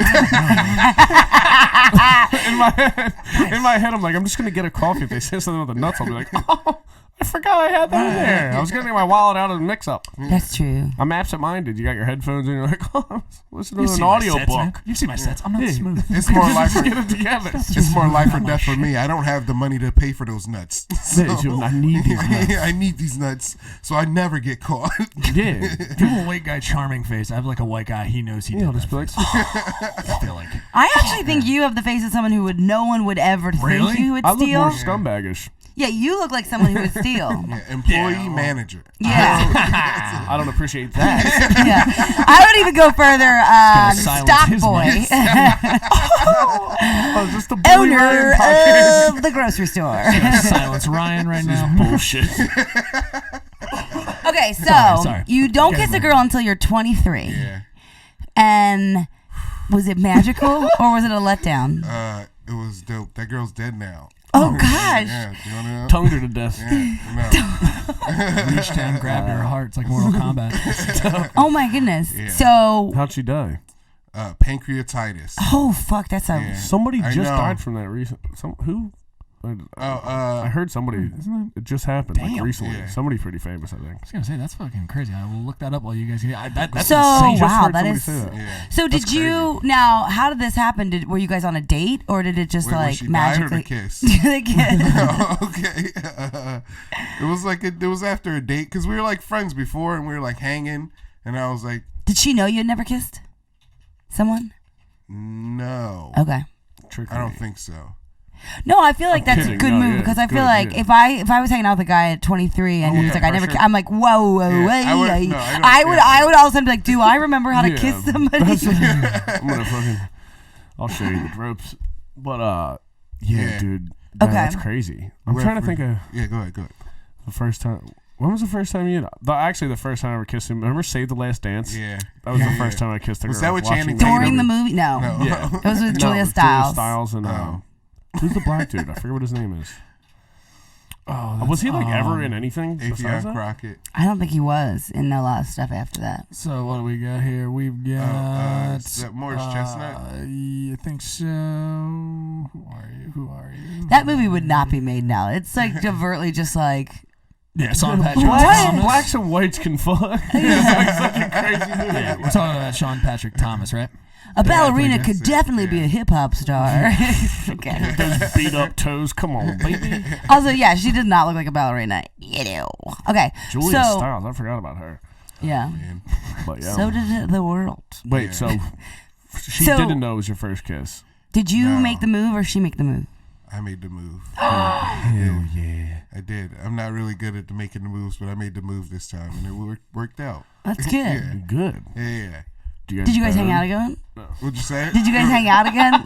my head, I'm like, I'm just gonna get a coffee. If they say something with the nuts, I'll be like, oh, I forgot I had that in there. I was gonna get my wallet out of the mix-up. That's true. I'm absent-minded. You got your headphones and you're like, oh, I'm listening to You've an seen my audio sets, man. book. You've seen my sets. I'm not Yeah. smooth. It's more life Just or get it together. it's more life or death for me. I don't have the money to pay for those nuts. So, I need these nuts. I need these nuts, so I never get caught. Yeah. You have a white guy, charming face. I have like a white guy. He knows he Yeah, did I'll just that be like, face. I feel like I actually think you have the face of someone who no one would ever Really? think you would I look steal. more scumbaggish. Yeah, you look like someone who would steal. Yeah, employee Yeah. manager. Yeah. I don't appreciate that. Yeah. I would even go further. silence Stock his boy. mic. Oh, just the bully Owner Ryan podcast. of the grocery store. silence Ryan right now. Bullshit. Okay, so Sorry. you don't Okay, kiss a man. girl until you're 23. Yeah. And was it magical or was it a letdown? It was dope. That girl's dead now. Oh, gosh. Yeah, do you want to know? Tongued her to death. Yeah, no. Reached down, grabbed her heart. It's like Mortal Kombat. Oh, my goodness. Yeah. So, How'd she die? Pancreatitis. oh, fuck, that's a. Yeah. Somebody I just know. died from that recent. Who? I heard somebody. It just happened like Damn. recently. Yeah. Somebody pretty famous, I think. I was gonna say that's fucking crazy. I will look that up while you guys. That's So, insane. Just wow, heard that somebody is. say that. Yeah. So did That's you now? How did this happen? Were you guys on a date, or did it just Wait, was like she died or magically? the kiss? The kiss. Okay. It was like it was after a date because we were like friends before and we were like hanging and I was like, Did she know you had never kissed someone? no, Okay. Trick I don't me. think so. No, I feel like that's kidding. a good No, move yeah, because I it's feel good, like yeah. if I was hanging out with a guy at 23 and he was yeah, like I never, pressure. I'm like whoa, Yeah, I would- hey, no, I don't- I would yeah. I would all of a sudden be like, do I remember how to Yeah, kiss somebody? I'm gonna fucking. I'll show you the ropes. But yeah, dude. Okay. That's crazy. I'm trying to think of Yeah, go ahead. the first time. When was the first time you? Actually, the first time I ever kissed him. Remember "Save the Last Dance"? Yeah. That was Yeah, the first yeah. time I kissed a girl. Was that with watching Channing that During the movie. movie? No. No. Yeah. It was with No, Julia it was Stiles. Stiles and Oh. who's the black dude? I forget what his name is. Oh, Was he like ever in anything besides API that? Crockett. I don't think he was in a lot of stuff after that. So what do we got here? We've got is that Morris Chestnut? I think so. Who are That movie would not be made now. It's like overtly just like. Yeah, Sean Patrick Blacks, Thomas. blacks and whites can fuck. It's like such a crazy movie. Yeah, we're talking about Sean Patrick Thomas, right? A ballerina that's could it, definitely be a hip hop star. Okay. Those beat up toes. Come on, baby. Also, yeah, she did not look like a ballerina. You know. Okay. Julia so, Stiles. I forgot about her. Yeah. Man. But yeah. So did the world. Wait, so she So- didn't know it was your first kiss. Did you No. make the move or she make the move? I made the move. Hell yeah. I did. I'm not really good at making the moves, but I made the move this time, and it worked out. That's good. Yeah. Good. Yeah. Did you guys hang out again? What'd you say? Did you guys hang out again?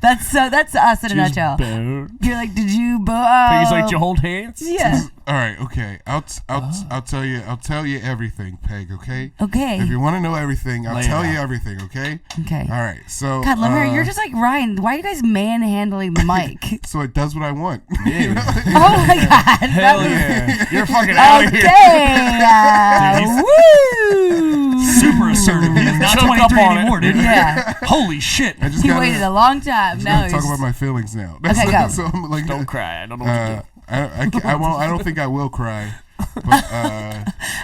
That's us in a nutshell. Better. You're like, did you? Peggy's like, you hold hands? Yeah. All right. Okay. I'll tell you. I'll tell you everything, Peg. Okay. Okay. If you want to know everything, I'll Lay it tell out. you everything. Okay. Okay. All right. So. God, Lemaire, you're just like Ryan. Why are you guys manhandling the mic? So it does what I want. Yeah. Oh my God. Hell yeah. You're fucking out of here. Okay. Woo. Super assertive. He's not Choke up 23 on it. anymore, dude. Yeah. Holy shit. I just He gotta, waited a long time. just Now gotta talk he's about my feelings now. Okay, go. So I'm like, Don't cry. I don't know what to do. I won't. I don't think I will cry. But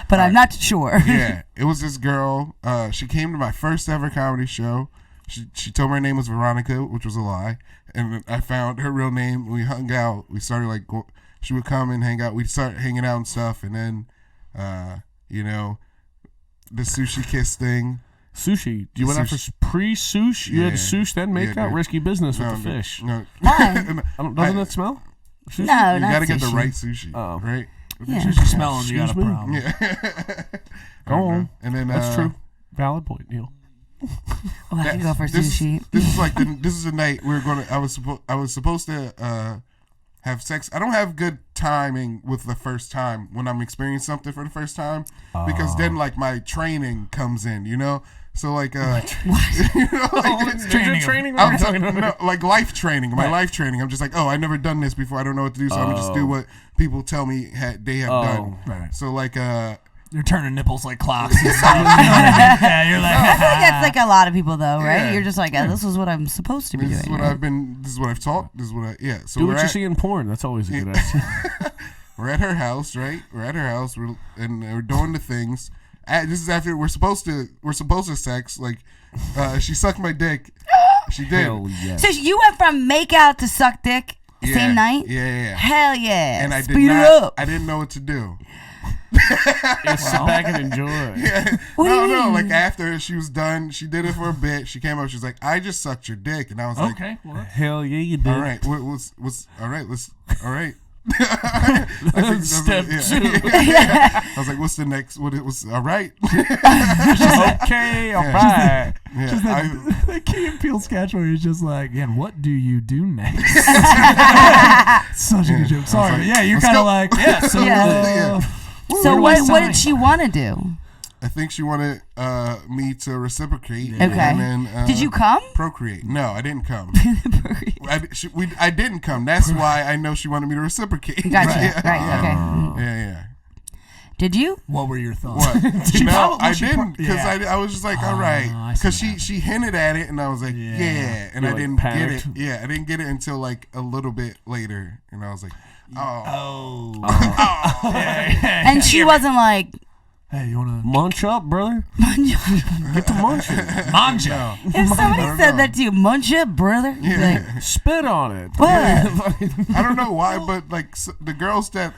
but I'm not sure. yeah, it was this girl. She came to my first ever comedy show. She told me her name was Veronica, which was a lie. And I found her real name. We hung out. We started like she would come and hang out. We'd start hanging out and stuff. And then, the sushi kiss thing. Sushi. You went out for pre-sush? You had Yeah. sush, then make Yeah, out? dude. Risky business with the fish. No. Why? Doesn't it smell? Sushi? No, You not gotta get the sushi. right sushi, Oh. right? Yeah. Sushi smelling, you got a Excuse me? problem. Yeah. Go on. And then That's true. Valid point, Neil. Oh, I can go for this, sushi. This is like this is the night we were going to. I was supposed to have sex. I don't have good timing with the first time when I'm experiencing something for the first time because then like my training comes in, you know. So like What? you know, like, Training. training? I'm talking about like life training. My life training. I'm just like, oh, I never done this before. I don't know what to do, so I'm gonna just do what people tell me they have done. Right. So like You're turning nipples like clocks and stuff. You know what I mean? Yeah, you're like, I feel like that's like a lot of people though, right? Yeah. You're just like, this is what I'm supposed to be this doing. is what right? I've been. This is what I've taught. This is what I So Do we're what you at- see in porn. That's always a good idea. We're at her house, right? We're at her house, and we're doing the things. This is after we're supposed to sex. Like, she sucked my dick. She did. Hell yeah. So you went from make out to suck dick Yeah, same night? Yeah. Hell yeah. And I did Speed it not. up. I didn't know what to do. Yeah, sit back and enjoy. What do you No. mean? Like after she was done, she did it for a bit. She came up. She was like, "I just sucked your dick," and I was like, okay. Well, Hell yeah, you did. "All right, what's all right? All right." Step 2. I was like, "What's the next? What it was? All right." Okay, all right. Yeah, the Key and Peele sketch where he's just like, and what do you do next? Such a good joke. Sorry, like, but yeah, you're let's kind of go. like, yeah, so, Yeah. So where do I what sign? did she want to do? I think she wanted me to reciprocate. Okay. And then, Did you come? procreate? No, I didn't come. I didn't come. That's why I know she wanted me to reciprocate. Gotcha. Yeah. Right. Okay. Yeah. Did you? What were your thoughts? What? She No, probably- I she didn't pro- because yeah. I was just like, all right, I see because what she hinted at it and I was like, yeah, and You, I like, didn't panicked? get it. Yeah, I didn't get it until like a little bit later, and I was like, oh, And she wasn't like, Hey, you wanna Munch up, brother. Get to munching. manja? if somebody said that to you, munch up, brother. You'd be yeah. like, Spit on it. what? I don't know why, but like the girls that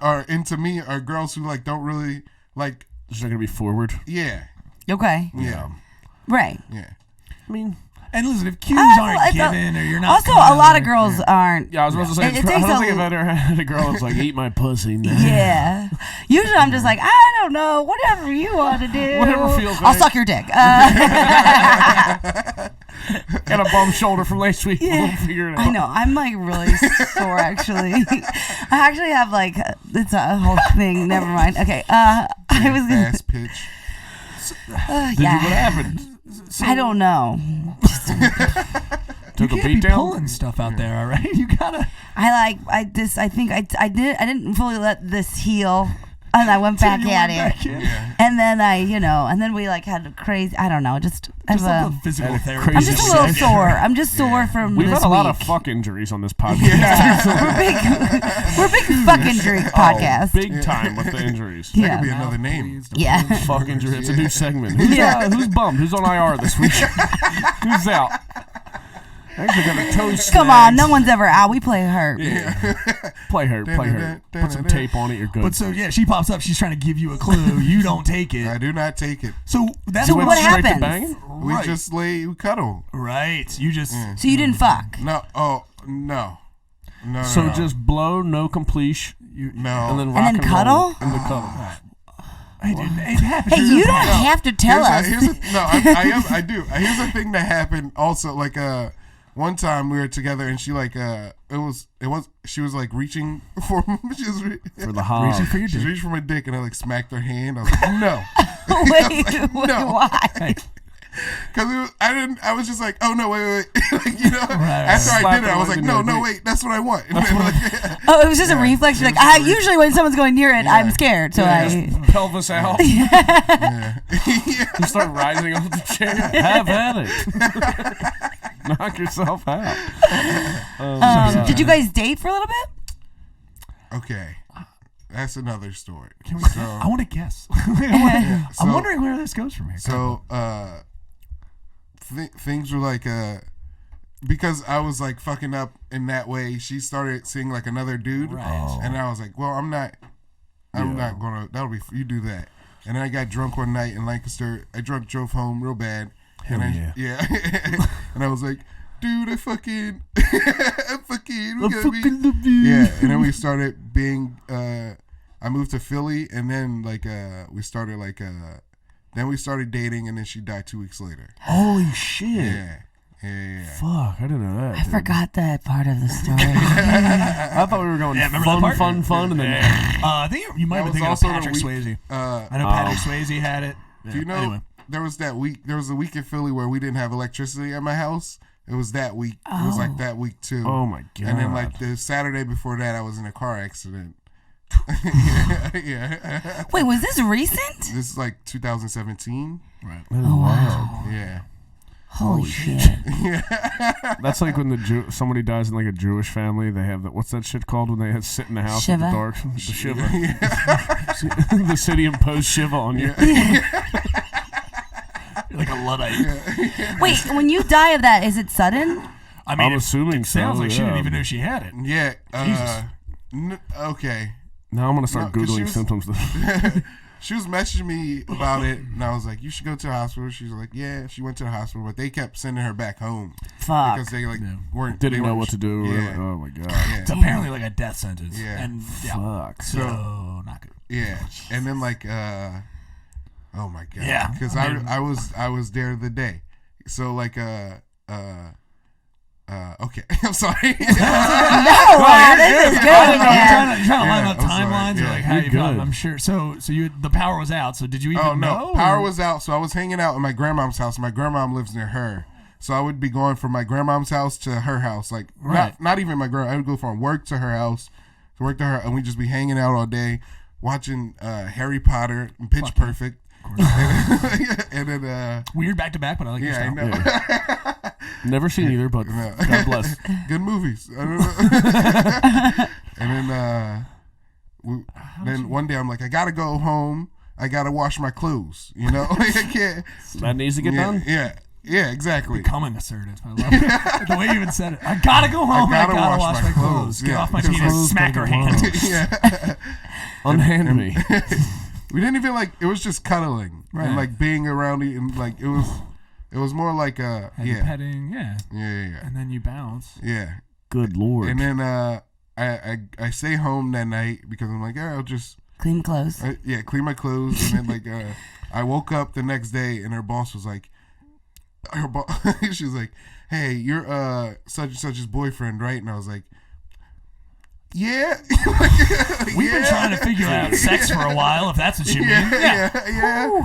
are into me are girls who like don't really like, Just not gonna be forward. yeah, Okay. yeah, Right. yeah. I mean, And listen, if cues I aren't thought- given or you're not Also, coming a lot of there- girls aren't. yeah, I was about to say. It I takes don't think a- I've ever had a girl that's like, eat my pussy now. Yeah. Usually I'm just like, I don't know. Whatever you want to do. Whatever feels I'll right. suck your dick. Got a bum shoulder from last week. We'll figure it out. I know. I'm like really sore actually. I actually have like, it's a whole thing. Never mind. Okay. I was going Fast pitch. Did yeah. you, what happened? I don't know. Took You a can't beat be down? pulling stuff out there, all right? You gotta. I think I didn't fully let this heal. and I went back You at went it. back in. Yeah. And then and then we like had a crazy, I don't know, just Just have like a, a physical therapy. crazy I'm just a little session. sore. I'm just sore from We've this had a lot of week. fuck injuries on this podcast. Yeah. we're big fuck injury podcast. Big time with the injuries. That Yeah. could be another name. Yeah. Fuck injury. It's a new segment. Who's bummed? Who's on IR this week? Who's out? Actually got a toe snag. Come on, no one's ever out. We play hurt. Yeah. Play hurt. Put some tape on it. You're good. But so yeah, she pops up. She's trying to give you a clue. You don't take I it. do not take it. So that's So Went what straight to happens? banging? We Right. just we cuddle. Right. You just. So you didn't fuck. No. Oh no. No. So no. just blow, no completion, no. and then rock then and cuddle? roll in the cuddle. Hey, dude, it happens. Hey, you don't have to tell us. I do. Here's a thing that happened. Also, like one time we were together and she like she was like reaching for For the hog. Reaching for your She dick. reached for my dick and I like smacked her hand. I was like, no. Wait, no. why? Because I was just like, oh no, wait. Like, you know, after I Slap did it, her I was like like, in no, your no, dick. wait, that's what I want. And then, like, Oh, it was just a reflex. You're like, usually when someone's going near it, I'm scared. So Pelvis out. yeah. You start rising off the chair. Have at it. Knock yourself out. did you guys date for a little bit? Okay. That's another story. I want to guess. I'm So- wondering where this goes from here. So things were like because I was like fucking up in that way. She started seeing like another dude, Right. and I was like, well, I'm not gonna. That'll be you do that. And then I got drunk one night in Lancaster. I drove home real bad. Hell and yeah. And I was like, dude, I fucking yeah. And then we started being. I moved to Philly, and then like we started like then we started dating, and then she died 2 weeks later. Holy shit. Yeah. Fuck, I didn't know that. I forgot that part of the story. I thought we were going remember that part? fun, and then I think you might have That been was thinking of also the Patrick week- Swayze. I know Patrick Swayze had it. Yeah. Do you know Anyway. there was a week in Philly where we didn't have electricity at my house. It was that week. It was like that week too. oh my god. And then like the Saturday before that, I was in a car accident. yeah. Wait, was this recent? This is like 2017. Right. Oh wow! Yeah. Holy shit! That's like when somebody dies in like a Jewish family. They have what's that shit called when they sit in the house Shiva? with the dark? The Shiva. The city imposed Shiva on you. You're like a Luddite. Wait, when you die of that, is it sudden? I mean, I'm assuming it sounds so, like she yeah. didn't even know she had it. Yeah. Jesus. Okay. Now I'm gonna start No, 'cause she googling was- symptoms. She was messaging me about it, and I was like, "You should go to the hospital." She's like, "Yeah." She went to the hospital, but they kept sending her back home Fuck. because they like weren't Didn't they know weren't- what to do. Yeah. Oh my god. Yeah. It's apparently like a death sentence. Yeah. And Fuck. So not good. Yeah, and then like, oh my god, Yeah, because I mean- I was there the day, so like, okay, I'm sorry. No, wow, this is good, You're man. trying to line Yeah, up I'm sorry. timelines or Yeah. like how You're you felt. good. I'm sure. So the power was out. So did you even Oh know? no, power was out, so I was hanging out at my grandmom's house. My grandmom lives near her, so I would be going from my grandmom's house to her house, like Right. not even my grandma. I would go from work to her house, to work to her, and we'd just be hanging out all day, watching Harry Potter and Pitch Perfect, and then weird back to back, but I like your yeah, I style. know. Never seen either, but No. God bless. Good movies. I don't know. And then one day I'm like, I gotta go home. I gotta wash my clothes. You know, like, I can't. That needs to get done. Yeah, exactly. Becoming assertive. I love it. The way you even said it. I gotta go home. I gotta wash my clothes. Get Yeah, off my because penis. clothes Smack her hand. Yeah. Unhand me. We didn't even like. It was just cuddling Right. and like being around it, and like it was more like And yeah, petting. Yeah. yeah. And then you bounce. Yeah. Good lord. And then I stay home that night because I'm like, I'll just Clean clothes. clean my clothes, and then like I woke up the next day and her boss was like, she was like, hey, you're such and such's boyfriend, right? And I was like, yeah. We've been trying to figure out sex for a while, if that's what you mean. Yeah. Woo.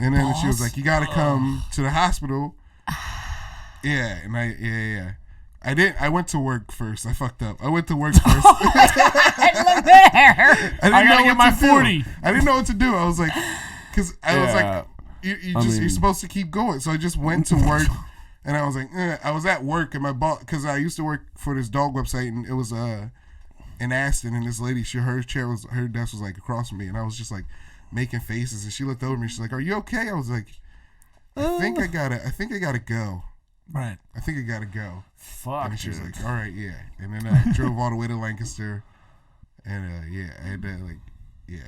And then she was Boss. like, you gotta come to the hospital. Yeah, and I didn't. I went to work first. I fucked up. I went to work first. Look there. I gotta get my 40. I didn't know what to do. I was like, because I was Yeah. like, you're supposed to keep going. So I just went to work, and I was like, I was at work, and my boss, because I used to work for this dog website, and it was in Aston, and this lady, her desk was like across from me, and I was just like making faces, and she looked over me. She's like, "Are you okay?" I was like, I think I gotta go. Right. I think I gotta go. Fuck, And she was dude. like, all right, yeah. And then I drove all the way to Lancaster. And I had that, like, yeah.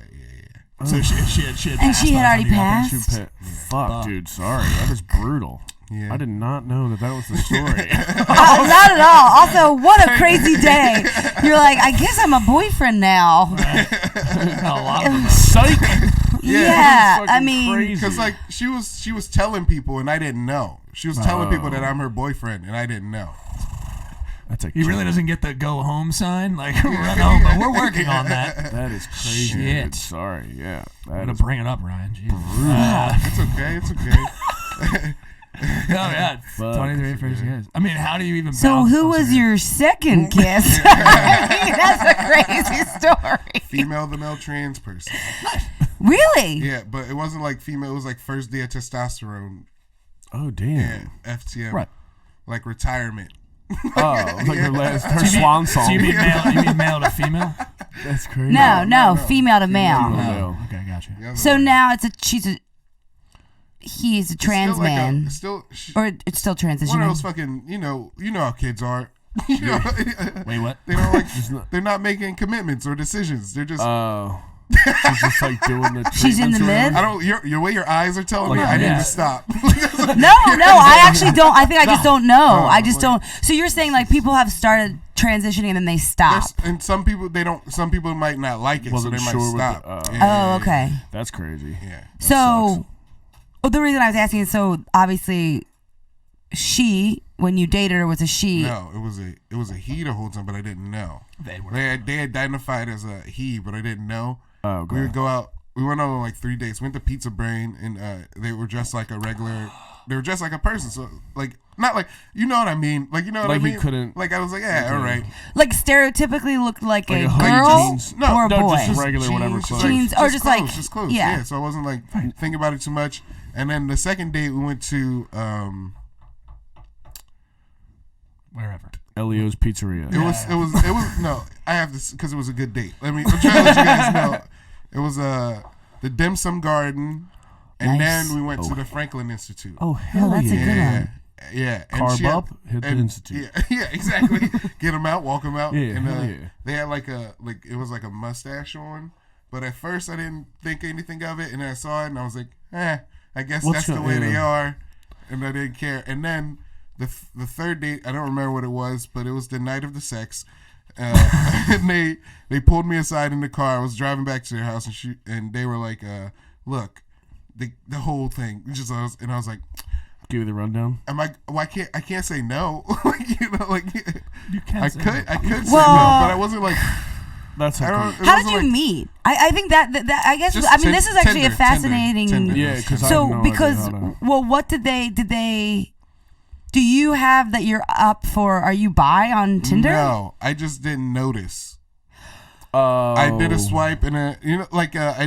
So she had And she had passed already on you, I think. passed? Fuck, dude. Sorry. That is brutal. Yeah. I did not know that was the story. Not at all. Also, what a crazy day. You're like, I guess I'm a boyfriend now. A lot of them. Psych. Yeah, That's I fucking mean, crazy. Because, like, she was telling people, and I didn't know. She was telling people that I'm her boyfriend, and I didn't know. That's a He really doesn't get the go home sign. Like, run home, but we're working on that. That is crazy. Shit. Dude. Sorry. Yeah. I'm That gonna is bring it up, Ryan. Jesus. It's okay. Oh yeah, Fuck. 23 first kiss. I mean, how do you even? so balance who those was things? your second kiss? That's a crazy story. Female to male trans person. Really? Yeah, but it wasn't like female. It was like first day of testosterone. Oh, damn. Yeah, FTM. Right. Like retirement. Oh, like her swan song. So you mean male to female? That's crazy. No, female to male. No. Okay, gotcha. The other So one. now he's a It's trans still like man, or it's still one of transitioning. those fucking, you know how kids are. You know, Wait, what? they don't like. They're not making commitments or decisions. They're just. Oh. She's just like doing the She's in the treatments or mid? whatever. I don't. Your way your eyes are telling me. Like, I need yeah. to stop. No, I actually don't. I think I just don't know. No, I just like- don't. So you're saying like people have started transitioning and then they stop. And some people they don't. Some people might not like it, so Wasn't they might sure with stop. the- Oh, okay. That's crazy. Yeah. So, well, the reason I was asking is so obviously, she when you dated her was a she. No, it was a he the whole time, but I didn't know. They were. They identified as a he, but I didn't know. Oh, okay. We would go out. We went on like 3 dates. Went to Pizza Brain, and they were dressed like a regular. They were dressed like a person. So like not like you know what I mean. Like you know what Like I he mean. couldn't- Like I was like yeah, all right. Like stereotypically looked like a a hoodie, girl jeans. No, or a no, boy. just regular whatever Jeans, clothes. Jeans, or just like- just clothes. yeah. Yeah. So I wasn't like thinking about it too much. And then the second date we went to Wherever. Elio's Pizzeria. it was no. I have this because it was a good date. I'm trying to let you guys know. It was the Dim Sum Garden, and Nice. then we went to the Franklin Institute. Oh, hell that's a yeah. good yeah, one. yeah. And Carb she had- up, hit the and- Institute. Yeah, exactly. Get them out, walk them out. Yeah, and hell yeah. they had like it was like a mustache on. But at first I didn't think anything of it, and then I saw it, and I was like, I guess What's that's the go- way they yeah. are, and I didn't care. And then the third date, I don't remember what it was, but it was the night of the sex. And they pulled me aside in the car. I was driving back to their house, and they were like, "Look, the whole thing." And I was like, Give you the rundown. I can't say no. Like, you know, like You can't I say could say Well- no, but I wasn't like. That's I how don't. cool. it How did wasn't you like, meet? I think that I guess Just I mean this is actually a Tinder, fascinating. Tinder. Yeah, because I So have no because idea how to- well, what did they? Do you have that you're up for? Are you bi on Tinder? No, I just didn't notice. Oh. I did a swipe and I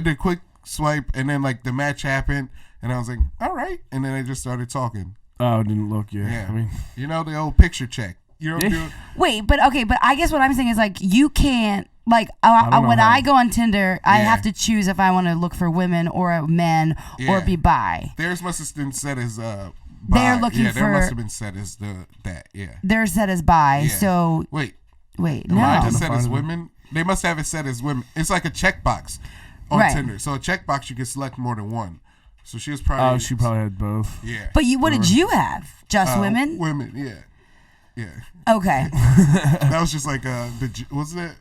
did a quick swipe and then like the match happened and I was like, all right, and then I just started talking. Oh, didn't look. Yeah. Yeah, I mean, you know the old picture check. You don't Yeah. do. Wait, but I guess what I'm saying is like you can't like don't know when how- I go on Tinder, I Yeah. have to choose if I want to look for women or men or Yeah. be bi. Theirs must have been set as They're bi. looking yeah, for- there must have been set as that. Yeah. They're set as bi. Yeah. So Wait, wait, mine no. is set as Identified. women. They must have it set as women. It's like a checkbox on Right. Tinder. So a checkbox you can select more than one. So she was probably. oh, she probably had both. Yeah. But what did you have? Just women? Women. Yeah. Yeah. Okay. That was just like wasn't it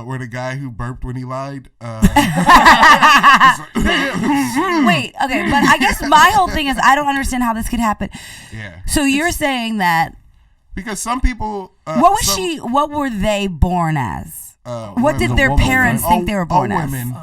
where the guy who burped when he lied? Wait, okay, but I guess my whole thing is I don't understand how this could happen. Yeah, So you're saying that because some people. what were they born as? What did women. their woman, parents right? think they were born as? women.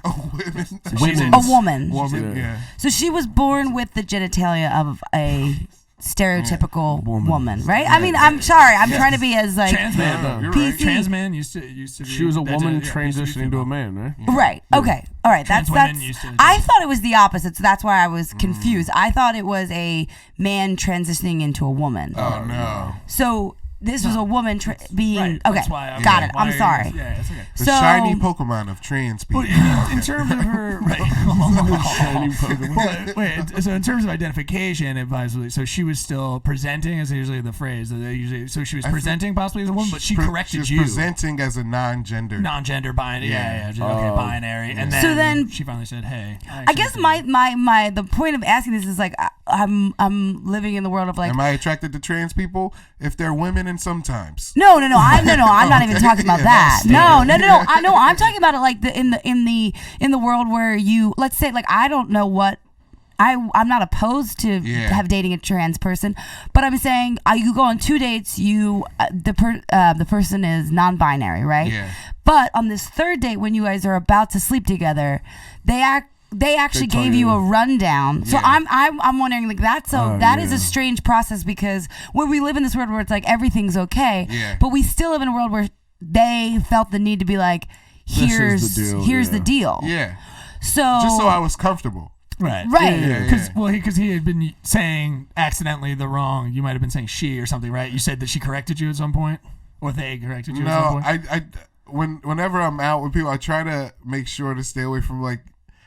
Oh, women. Women. A woman. Woman. Yeah. So she was born with the genitalia of a stereotypical woman, right? I mean, I'm sorry, I'm trying to be as like Trans man. You're PC. right. Trans man used to be. She was a woman used to be transitioning to a man, right? Right. Okay. All right. Trans That's. women used to- I thought it was the opposite, so that's why I was confused. I thought it was a man transitioning into a woman. Oh no. So this was a woman being. Right. Okay. That's why Got it. why I'm sorry. Yeah, it's okay. The So- shiny Pokemon of trans people. In terms of her, right? Shiny Pokemon. Wait, so in terms of identification, advisedly, so she was still presenting, is usually the phrase that they usually. So she was presenting possibly as a woman, but she corrected She you. was presenting as a non-gender. Non-gender binary, yeah, just, okay, binary, and then, So then- she finally said, "Hey." I guess my the point of asking this is like I'm living in the world of like Am I attracted to trans people if they're women and sometimes? No, I'm not even talking about that. No. I'm talking about it like in the world where you, let's say, like, I don't know what I'm not opposed to have dating a trans person, but I'm saying you go on 2 dates, the person is non-binary, right? Yeah. But on this third date, when you guys are about to sleep together, they actually tell gave you a rundown. So Yeah. I'm wondering, like, that is a strange process, because when we live in this world where it's like everything's okay, but we still live in a world where they felt the need to be like, here's the deal. Yeah. So Just so I was comfortable. Right. Right. Because he had been saying accidentally the wrong. You might have been saying she or something, right? You said that she corrected you at some point, or they corrected you at some No, point. whenever I'm out with people, I try to make sure to stay away from like.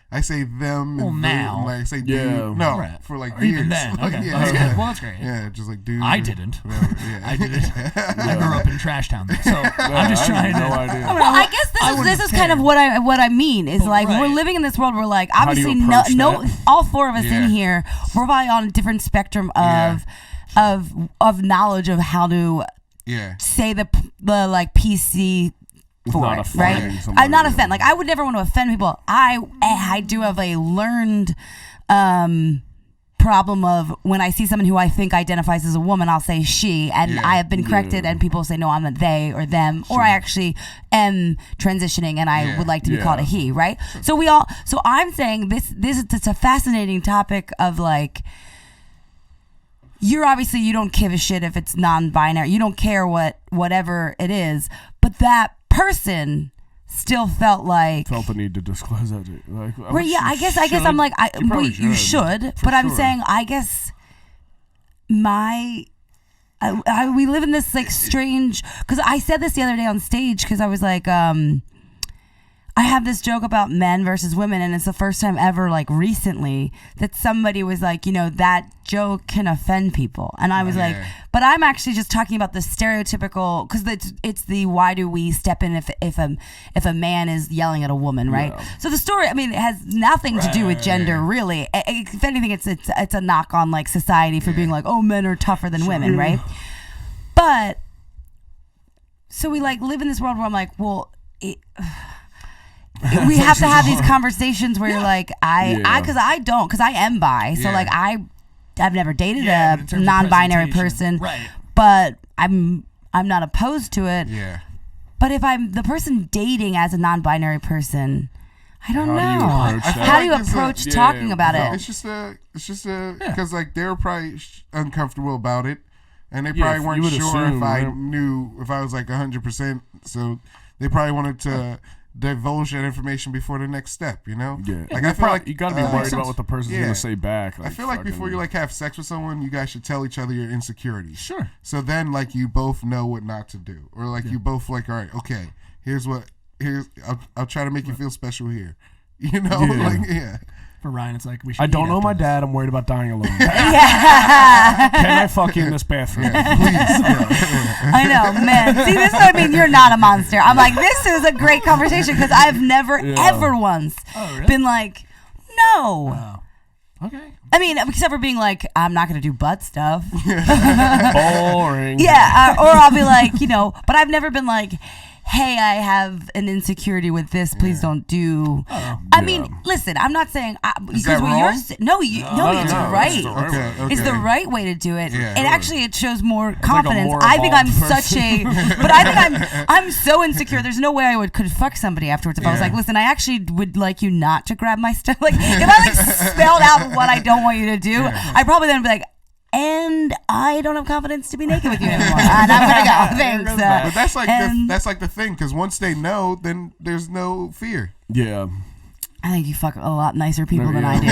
I say them Well, and now. they, like I say Yeah. dude. No, Right. for like Or years. even then. Okay. yeah, Okay. yeah. Well, that's great. Yeah, just like dude. I or didn't. whatever, yeah. I didn't. I grew up in Trash Town, so I'm just trying to. No idea. well, I guess this is kind of what I mean is like right. we're living in this world where like do you obviously approach that? all four of us Yeah. in here, we're probably on a different spectrum of knowledge of how to Yeah. say the like PC for not it, offending right? somebody, I'm not yeah. offend. Like I would never want to offend people. I do have a learned problem of when I see someone who I think identifies as a woman, I'll say she, and Yeah. I have been corrected, and people say no, I'm a they or them, or I actually am transitioning, and I Yeah. would like to be Yeah. called a he, right? So I'm saying this it's a fascinating topic of like. You don't give a shit if it's non-binary. You don't care whatever it is, but that person still felt Felt the need to disclose that. Like, well, yeah, I guess I'm like, you should, but I'm saying, I guess we live in this like strange, because I said this the other day on stage, because I was like, I have this joke about men versus women, and it's the first time ever, like recently, that somebody was like, that joke can offend people, and I was like, but I'm actually just talking about the stereotypical, because it's the why do we step in if a man is yelling at a woman, right? Yeah. So the story, I mean, it has nothing to do with gender, really. If anything, it's a knock on like society for being like, oh, men are tougher than women, right? But so we like live in this world where I'm like, well. We have to have these conversations where you're like, because I am bi, so like I've never dated Yeah, but in a terms of non-binary presentation, person, right? but I'm not opposed to it. Yeah. But if I'm the person dating as a non-binary person, I don't know. approach that? How do you like it's a- approach talking about it? It's just because like they were probably uncomfortable about it, and they probably you weren't would sure assume, if I right? knew if I was like 100%. So they probably wanted to divulge that information before the next step. Yeah. Like I feel like you gotta be worried about what the person's yeah. gonna say back. I feel like before you like have sex with someone, you guys should tell each other your insecurities. Sure. So then like you both know what not to do, or like you both like, all right, okay, I'll try to make you feel special here. Yeah. For Ryan, it's like we should. I don't eat know my after dad. I'm worried about dying alone. Yeah. Can I fuck you in this bathroom? I know, man. See, this is what I mean. You're not a monster. I'm like, this is a great conversation because I've never, ever once been like, no. this. Okay. I mean, except for being like, I'm not going to do butt stuff. Boring. Yeah. Or I'll be like, but I've never been like, hey, I have an insecurity with this. Please don't do. I mean, listen, I'm not saying because that what wrong? you're no, it's no, right. it's the right Okay. It's the right way to do it, Yeah. and actually, it shows more confidence. more I think I'm evolved such a, but I think I'm so insecure. There's no way I could fuck somebody afterwards if I was like, listen, I actually would like you not to grab my stuff. Like if I like spelled out what I don't want you to do, I probably then be like, and I don't have confidence to be naked with you anymore. And I'm gonna go. Thanks. But that's like and that's like the thing, because once they know, then there's no fear. Yeah. I think you fuck a lot nicer people than I do.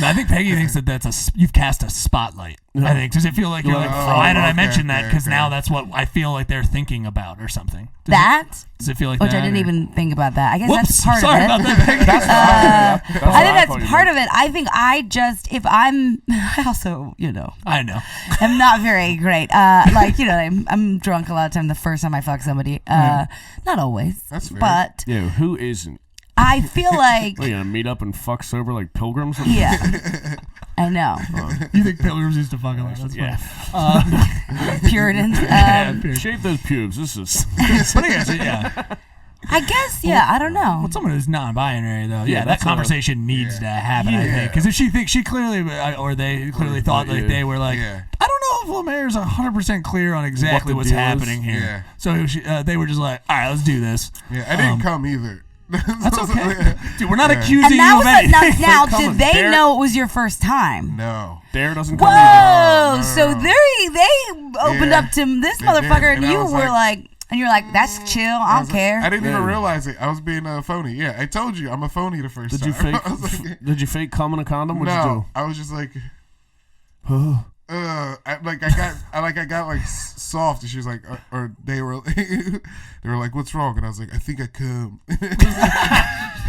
I think Peggy thinks that you've cast a spotlight. I think. Does it feel like you're like, why did I mention that? Because now that's what I feel like they're thinking about or something. Does it feel like which that? I didn't even think about that. I guess Whoops, that's part sorry of it. about that, Peggy. I think that's part of it. I think I also, I know. I'm not very great. I'm drunk a lot of time the first time I fuck somebody. Not always. That's fair. But Yeah, who isn't? I feel like What, you gonna meet up and fuck sober like pilgrims? yeah. I know. You think pilgrims used to fuck a lot? That's Yeah. Puritans. Shave those pubes. This is. But yeah. I guess, yeah, I don't know. Well, someone who's non-binary though, Yeah, that that's conversation needs to happen. I think because if she thinks she clearly, or they clearly thought like they were like, Yeah. I don't know if Lemaire's 100% clear on exactly the what's deal is. happening here. Yeah. So they were just like, all right, let's do this. Yeah, I didn't come either. That's okay, dude. We're not Yeah. accusing And that you was of anything. now. Come Did on, they Derek. know it was your first time? No. Dare doesn't come either. Whoa! So they opened Yeah. up to this They did, motherfucker, and and I you was were like- like, and you're like, that's chill. I don't care. I didn't even Yeah. realize it. I was being a phony. Yeah, I told you I'm a phony the first Did time. you fake? I was like, Did you fake cum in a condom? What'd no, I was just like, I got like soft, and she was like, or they were like, what's wrong? And I was like, I think I come.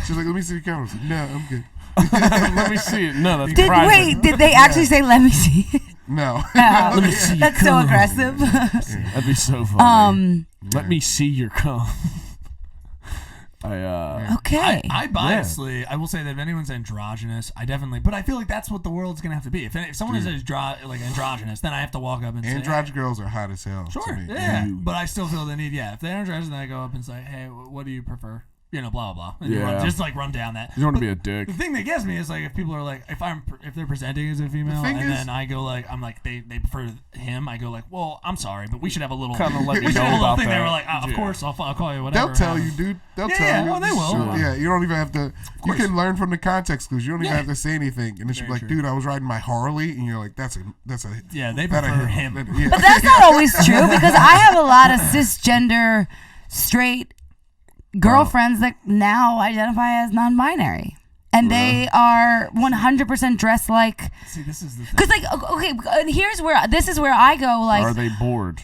She was like, let me see the camera. I was like, no, I'm good. do? Let me see it. No, that's private. Wait, did they actually say, let me see? No. No. me see That's so aggressive. That'd be so funny. Let me see your cum. Okay. I biasly, I will say that if anyone's androgynous, I definitely, but I feel like that's what the world's gonna have to be. If someone is androgynous, then I have to walk up and say, Androgynous girls are hot as hell. sure, To me. yeah. But I still feel the need, if they're androgynous, then I go up and say, hey, what do you prefer? Blah blah blah. And Yeah. just run down that. You don't want to But be a dick. the thing that gets me is like if people are like if they're presenting as a female thing and is- then I go like I'm like they prefer him, I go like, well, I'm sorry, but we should have a little Kinda let me we should know have a little about thing there. that. We're like, of Yeah. course I'll call you whatever. They'll tell you, dude. They'll tell you. oh, they will. Sure. Yeah, you don't even have to. You course. can learn from the context clues. You don't even Yeah. have to say anything. And then she'll be Very like, true. dude, I was riding my Harley, and you're like, that's a Yeah, they that a prefer him. him. Yeah. But that's not always true because I have a lot of cisgender, straight girlfriends that now identify as non-binary. And they are 100% dressed like. See, this is the thing. Because, like, okay, and this is where I go, like. Are they bored?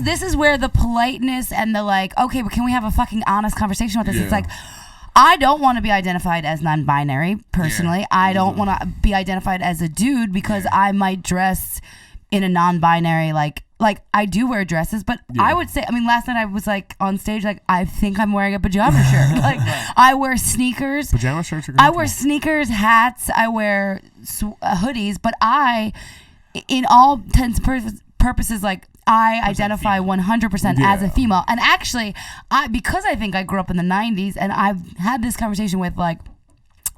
This is where the politeness and the like, okay, but can we have a fucking honest conversation with this? Yeah. It's like, I don't want to be identified as non-binary personally. Yeah. I don't want to be identified as a dude because I might dress in a non-binary like I do wear dresses, but I would say, I mean, last night I was like on stage, like I think I'm wearing a pajama shirt. Like I wear sneakers. Pajama shirts are I comfortable. wear sneakers, hats, I wear hoodies, but in all intents and purposes, like I identify 100% as a Yeah. female. And actually, because I think I grew up in the 90s, and I've had this conversation with like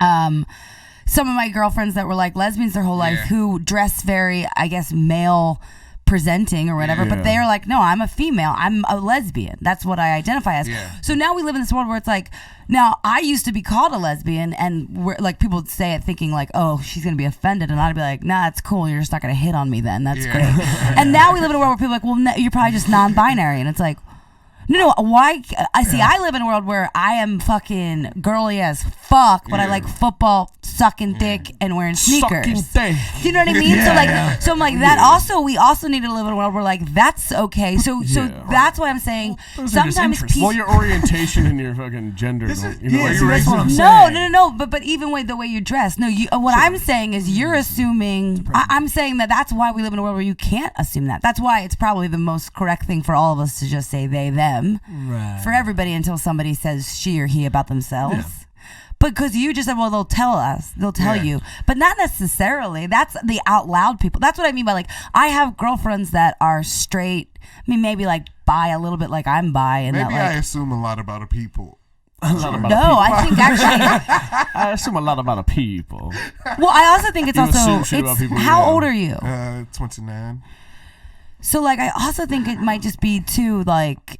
some of my girlfriends that were like lesbians their whole life Yeah. who dress very, I guess, male presenting or whatever, but Yeah. they're like, no, I'm a female, I'm a lesbian, that's what I identify as. Yeah. So now we live in this world where it's like, now I used to be called a lesbian, and we're like, people would say it thinking like, oh, she's gonna be offended, and I'd be like, nah, it's cool, you're just not gonna hit on me then, that's Yeah. great. And now we live in a world where people are like, well, no, you're probably just non-binary, and it's like, no, why? I live in a world where I am fucking girly as fuck, but I like football, sucking dick, and wearing sneakers. Sucking dick. Do you know what I mean? So I'm like that. Also, we also need to live in a world where like that's okay. So Yeah. that's why I'm saying those are just sometimes interests. people. Well, your orientation and your fucking gender. This don't- is- you know, yeah, like see, your that's what I'm racism. saying. No. But even with the way you dress, no. What I'm saying is you're assuming. I'm saying that's why we live in a world where you can't assume that. That's why it's probably the most correct thing for all of us to just say they, them. Right. For everybody until somebody says she or he about themselves. Because you just said, well, they'll tell us, they'll tell Yeah. you, but not necessarily. That's the out loud people. That's what I mean by like, I have girlfriends that are straight. I mean, maybe like bi a little bit, like I'm bi, and Maybe that I like. assume a lot about a people. A lot about No, I think actually. I assume a lot about a people. Well, I also think it's You also. assume shit about people, How yeah. old are you? 29. So like, I also think it might just be too like.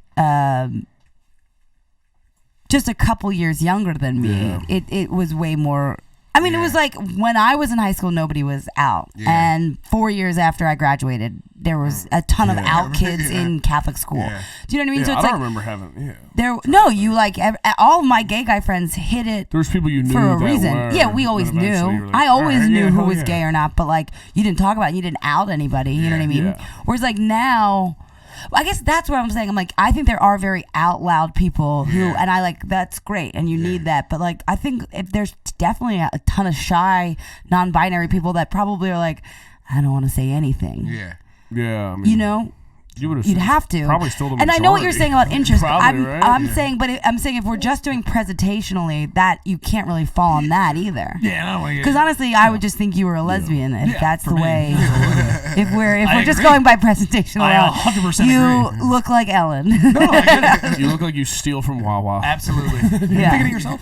Just a couple years younger than me. Yeah. It was way more I mean, it was like when I was in high school, nobody was out. Yeah. And 4 years after I graduated, there was a ton of out kids in Catholic school. Yeah. Do you know what I mean? Yeah, So it's I don't like remember having. you like all of my gay guy friends hit it There was people you knew for a that reason. were, Yeah, we always but eventually you knew. were like, I always "Alright, knew yeah, who hell was yeah." gay or not, but like you didn't talk about it. You didn't out anybody. You know what I mean? Yeah. Whereas like now. I guess that's what I'm saying. I'm like, I think there are very out loud people who, and I like, that's great, and you need that. But like, I think if there's definitely a ton of shy, non-binary people that probably are like, I don't want to say anything. Yeah. Yeah, I mean, You know, you'd have to. Probably still the And I know what you're majority. saying about interest. Probably, right? I'm saying, but I'm saying if we're just doing presentationally, that you can't really fall on that either. Yeah, I don't want to Because honestly, I would just think you were a lesbian if that's for the me. way. If we're just agree. going by presentation I alone, 100% you agree. look like Ellen. No, I get it. You look like you steal from Wawa. Absolutely. Yeah. Thinking of yourself?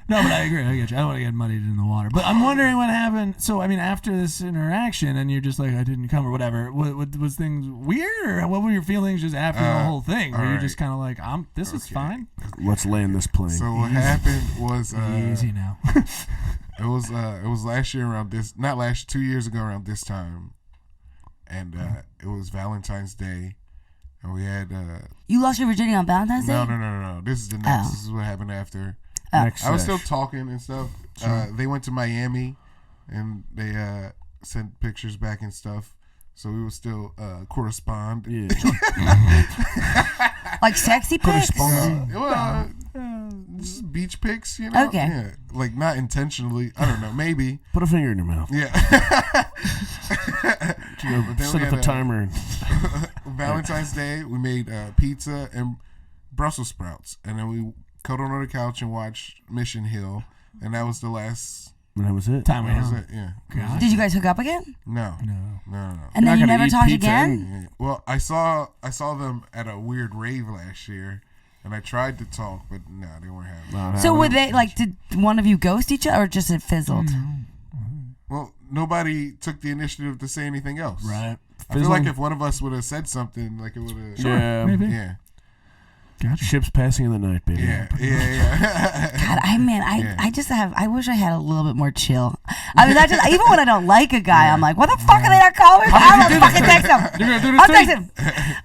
No, but I agree. I get you. I don't want to get muddied in the water. But I'm wondering what happened. So, I mean, after this interaction, and you're just like, I didn't come or whatever, was things weird? Or what were your feelings just after the whole thing? Were you just kind of like, this is fine? Let's land this plane. So what happened was Easy now. it was last year around this, not last, 2 years ago around this time, and it was Valentine's Day, and we had You lost your virginity on Valentine's Day? no. This is the next. This is what happened after. Next I was sesh. still talking and stuff. They went to Miami, and they sent pictures back and stuff. So we would still correspond. Yeah. Like sexy pics? Just beach pics, you know? Okay. Yeah. Like not intentionally. I don't know. Maybe. Put a finger in your mouth. Yeah. But then Set we up a had timer. Valentine's Day, we made pizza and Brussels sprouts, and then we cuddled on the couch and watched Mission Hill, and that was the last. And that was it. Time That was out. it. Yeah. God. Did you guys hook up again? No. No. And You're then you not gonna never eat talked pizza again? Yeah. Well, I saw them at a weird rave last year, and I tried to talk, but no, they weren't having it. So were they like? Did one of you ghost each other, or just it fizzled? Well, nobody took the initiative to say anything else. Right. I feel like if one of us would have said something, like it would have. Yeah. Maybe. Yeah. Gotcha. Ships passing in the night, baby. Yeah. God, Yeah. I just have. I wish I had a little bit more chill. I mean, even when I don't like a guy, I'm like, what the fuck are they not calling me? I'm gonna fucking text him. You're gonna do this I'll thing? text him.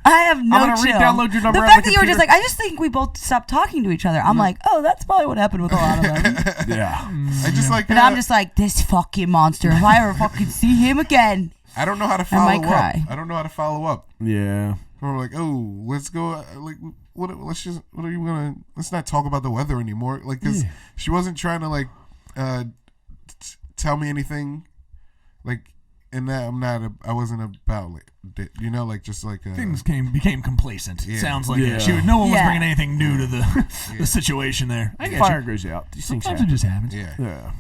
I have no I'm gonna chill. re-download your number The on fact the that you were just computer. like, I just think we both stopped talking to each other. I'm like, oh, that's probably what happened with a lot of them. Yeah. I just like. And I'm just like, this fucking monster. If I ever fucking see him again, I don't know how to I follow might up. cry. I don't know how to follow up. Yeah. We're like, oh, let's go. Like, what? Let's just. What are you gonna? Let's not talk about the weather anymore. Like, cause she wasn't trying to like, tell me anything. Like, and that I wasn't about like, like just like Things became complacent. Yeah. Sounds like Yeah. it. No one was Yeah. bringing anything new to the situation there. I get Fire you. goes out. These things Sometimes it happen. just happens. Yeah. Yeah.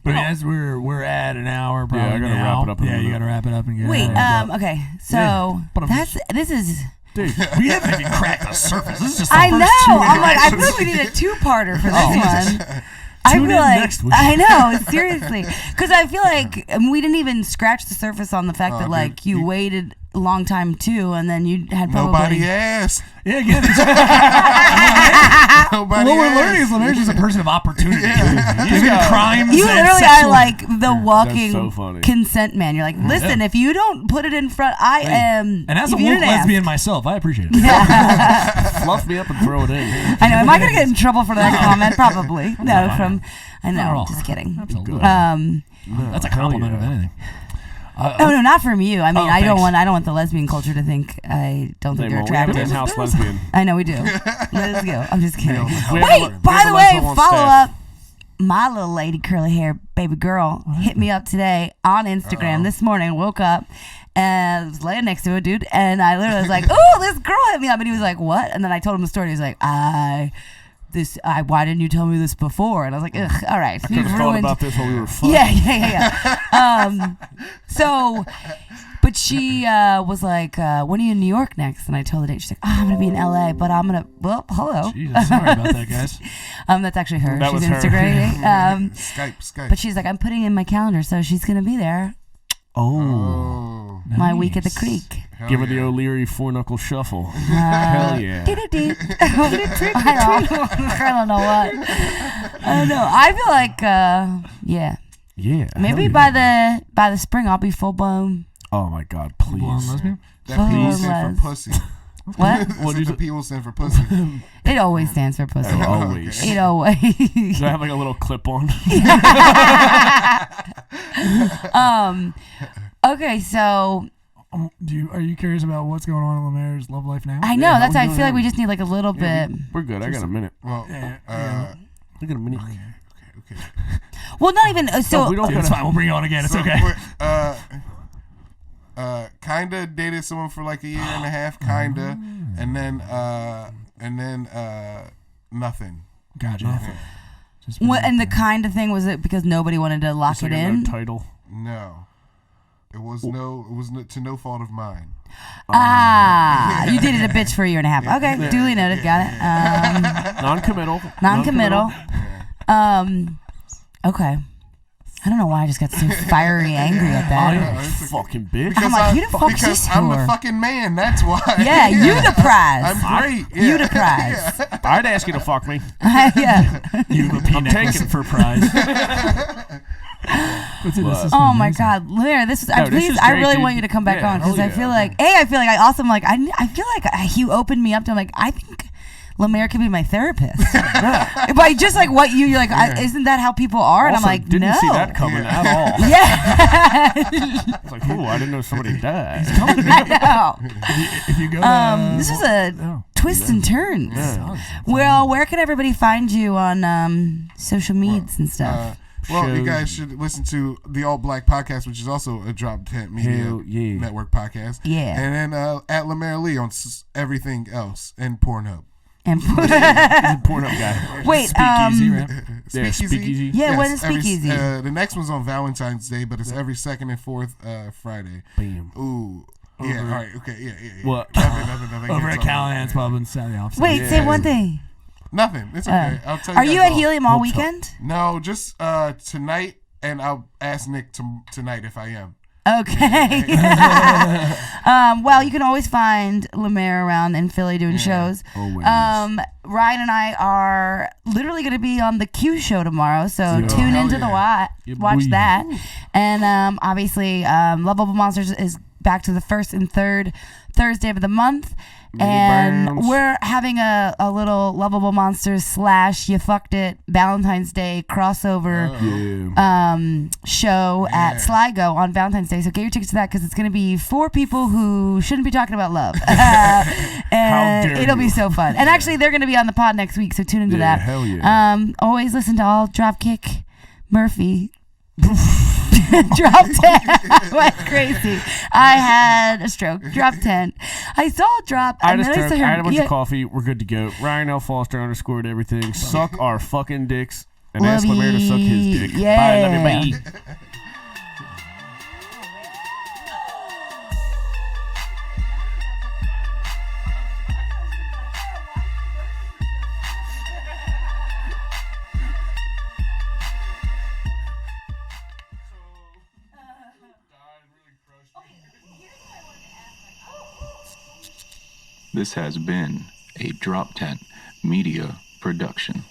But I mean, as we're at an hour, probably I gotta now. wrap it up in a Yeah, you minute. gotta wrap it up and get wait. it out. Okay. So Yeah. this is. Dude. We haven't even cracked the surface. This is just the I first know. two I'm like, I interactions. feel like we need a two-parter for this Jesus. one. I Tune feel in like next week. I know, seriously, because I feel like we didn't even scratch the surface on the fact that dude, like you waited a long time too, and then you had probably Nobody asked. Yeah, again. Nobody What we're asked. learning is Lemaire's just a person of opportunity. Yeah. He's got crimes. You and literally are sexual- like the walking so funny. consent man. You're like, listen, if you don't put it in front, I am. And as a if you woke didn't ask- lesbian myself, I appreciate it. Fluff me up and throw it in. I know. Am I gonna get in trouble for that comment? Probably. No, fine. from. I Not at know. all. Just kidding. Absolutely. That's That's a compliment of anything. Oh no, not from you. I mean, I don't thanks. want the lesbian culture to think I don't think you're We have an attractive. in-house lesbian. I know we do. Let's go. I'm just kidding. We have a- we Wait, have by a the way, lesbian on follow staff. up. My little lady, curly hair baby girl, hit me up today on Instagram this morning. Woke up and I was laying next to a dude, and I literally was like, "Oh, this girl hit me up," and he was like, "What?" And then I told him the story. He was like, why didn't you tell me this before?" And I was like, ugh, all right. Could have thought about this while we were fucking. Yeah. So, but she was like, when are you in New York next? And I told her date. She's like, oh, I'm going to be in LA, but I'm going to, well, hello. Jesus, sorry about that, guys. That's actually her. That She's was her. Instagramming. Skype. But she's like, I'm putting in my calendar, so she's going to be there Oh. my week at the creek. Hell Give her the yeah. O'Leary 4-knuckle shuffle. Hell yeah. I don't know what. I don't know. I feel like, yeah. Yeah. Maybe hell yeah. by the spring I'll be full blown. Oh my God, Blonde please. lesbian? That P will Les. stand for pussy. What? What The is it? P will stand for pussy. It always stands for pussy. Oh, always. It always. Does that have like a little clip on? Okay, so Are you curious about what's going on in Lemaire's love life now? I know Yeah, that's how why I we feel like we doing? just need like a little bit. We're good. I got a minute. Well, Yeah. I got a minute. okay. Well, not even so. we don't It's gotta. fine. We'll bring you on again. It's So, okay. Kinda dated someone for like a year and a half, kinda, and then nothing. Gotcha. Just And the kind of thing was it because nobody wanted to lock It's like it a in? no title. No, it was to no fault of mine. You dated a bitch for a year and a half. Okay, duly noted. Got it. Non-committal. Non-committal. Okay. I don't know why I just got so fiery angry at Oh, that. you it's okay. fucking bitch. I'm like, who the fuck's because this I'm the for? fucking man. That's why. Yeah, you the prize. I'm great. You Yeah. the prize. I'd ask you to fuck me. Yeah. You the I'm peanut taking. for prize. What's in this? This Oh is my amazing. God, Lemaire, this is. No, this Please, is I great, really dude. want you to come back Yeah, on because hell I feel yeah. like I feel like also I'm like I feel like he opened me up to. I'm like I think Lemaire could be my therapist. By just like what you're like, isn't that how people are? And Also, I'm like, didn't no. see that coming at all. Yeah. It's like, oh, I didn't know somebody died. I know. If you go to This is a twists and turns. Well, where can everybody find you on social medias and stuff? Well, you Shows. guys should listen to the All Black Podcast, which is also a DropTent Media Hell yeah. Network podcast. Yeah. And then at Lemaire Lee on everything else and Pornhub. And He's a porno guy. wait, Speakeasy, right? Yeah, speakeasy. Yeah, when is Speakeasy? The next one's on Valentine's Day, but it's every second and fourth Friday. Bam. Ooh. Yeah, all right, okay, yeah. What? Nothing. Over at It's all Callahan's Pub in Saturday office. Wait, say Yeah. one thing. Nothing. It's okay. I'll tell you. Are you guys at all. Helium all weekend? No, just tonight, and I'll ask Nick tonight if I am. Okay. Well, you can always find Lemaire around in Philly doing shows. Always. Ryan and I are literally going to be on the Q show tomorrow, so Yeah. tune Hell into the watch boy. that. And obviously, Lovable Monsters is back to the first and third Thursday of the month. And Bounce. we're having a little Lovable Monsters / You Fucked It Valentine's Day crossover Yeah. show at Sligo on Valentine's Day. So get your tickets to that because it's going to be 4 people who shouldn't be talking about love. And dare it'll be you. so fun. And actually, they're going to be on the pod next week, so tune into Yeah, that. hell yeah. Always listen to all Dropkick Murphy. DropTent went crazy. I had a stroke. DropTent. I saw a drop. I and had a then I stroke. saw I her. had a bunch yeah, of coffee. We're good to go. Ryan L. Foster _ everything. Suck our fucking dicks and ask Love Lemaire to suck his dick. ye- Bye. Love yeah. you. Bye. This has been a DropTent Media production.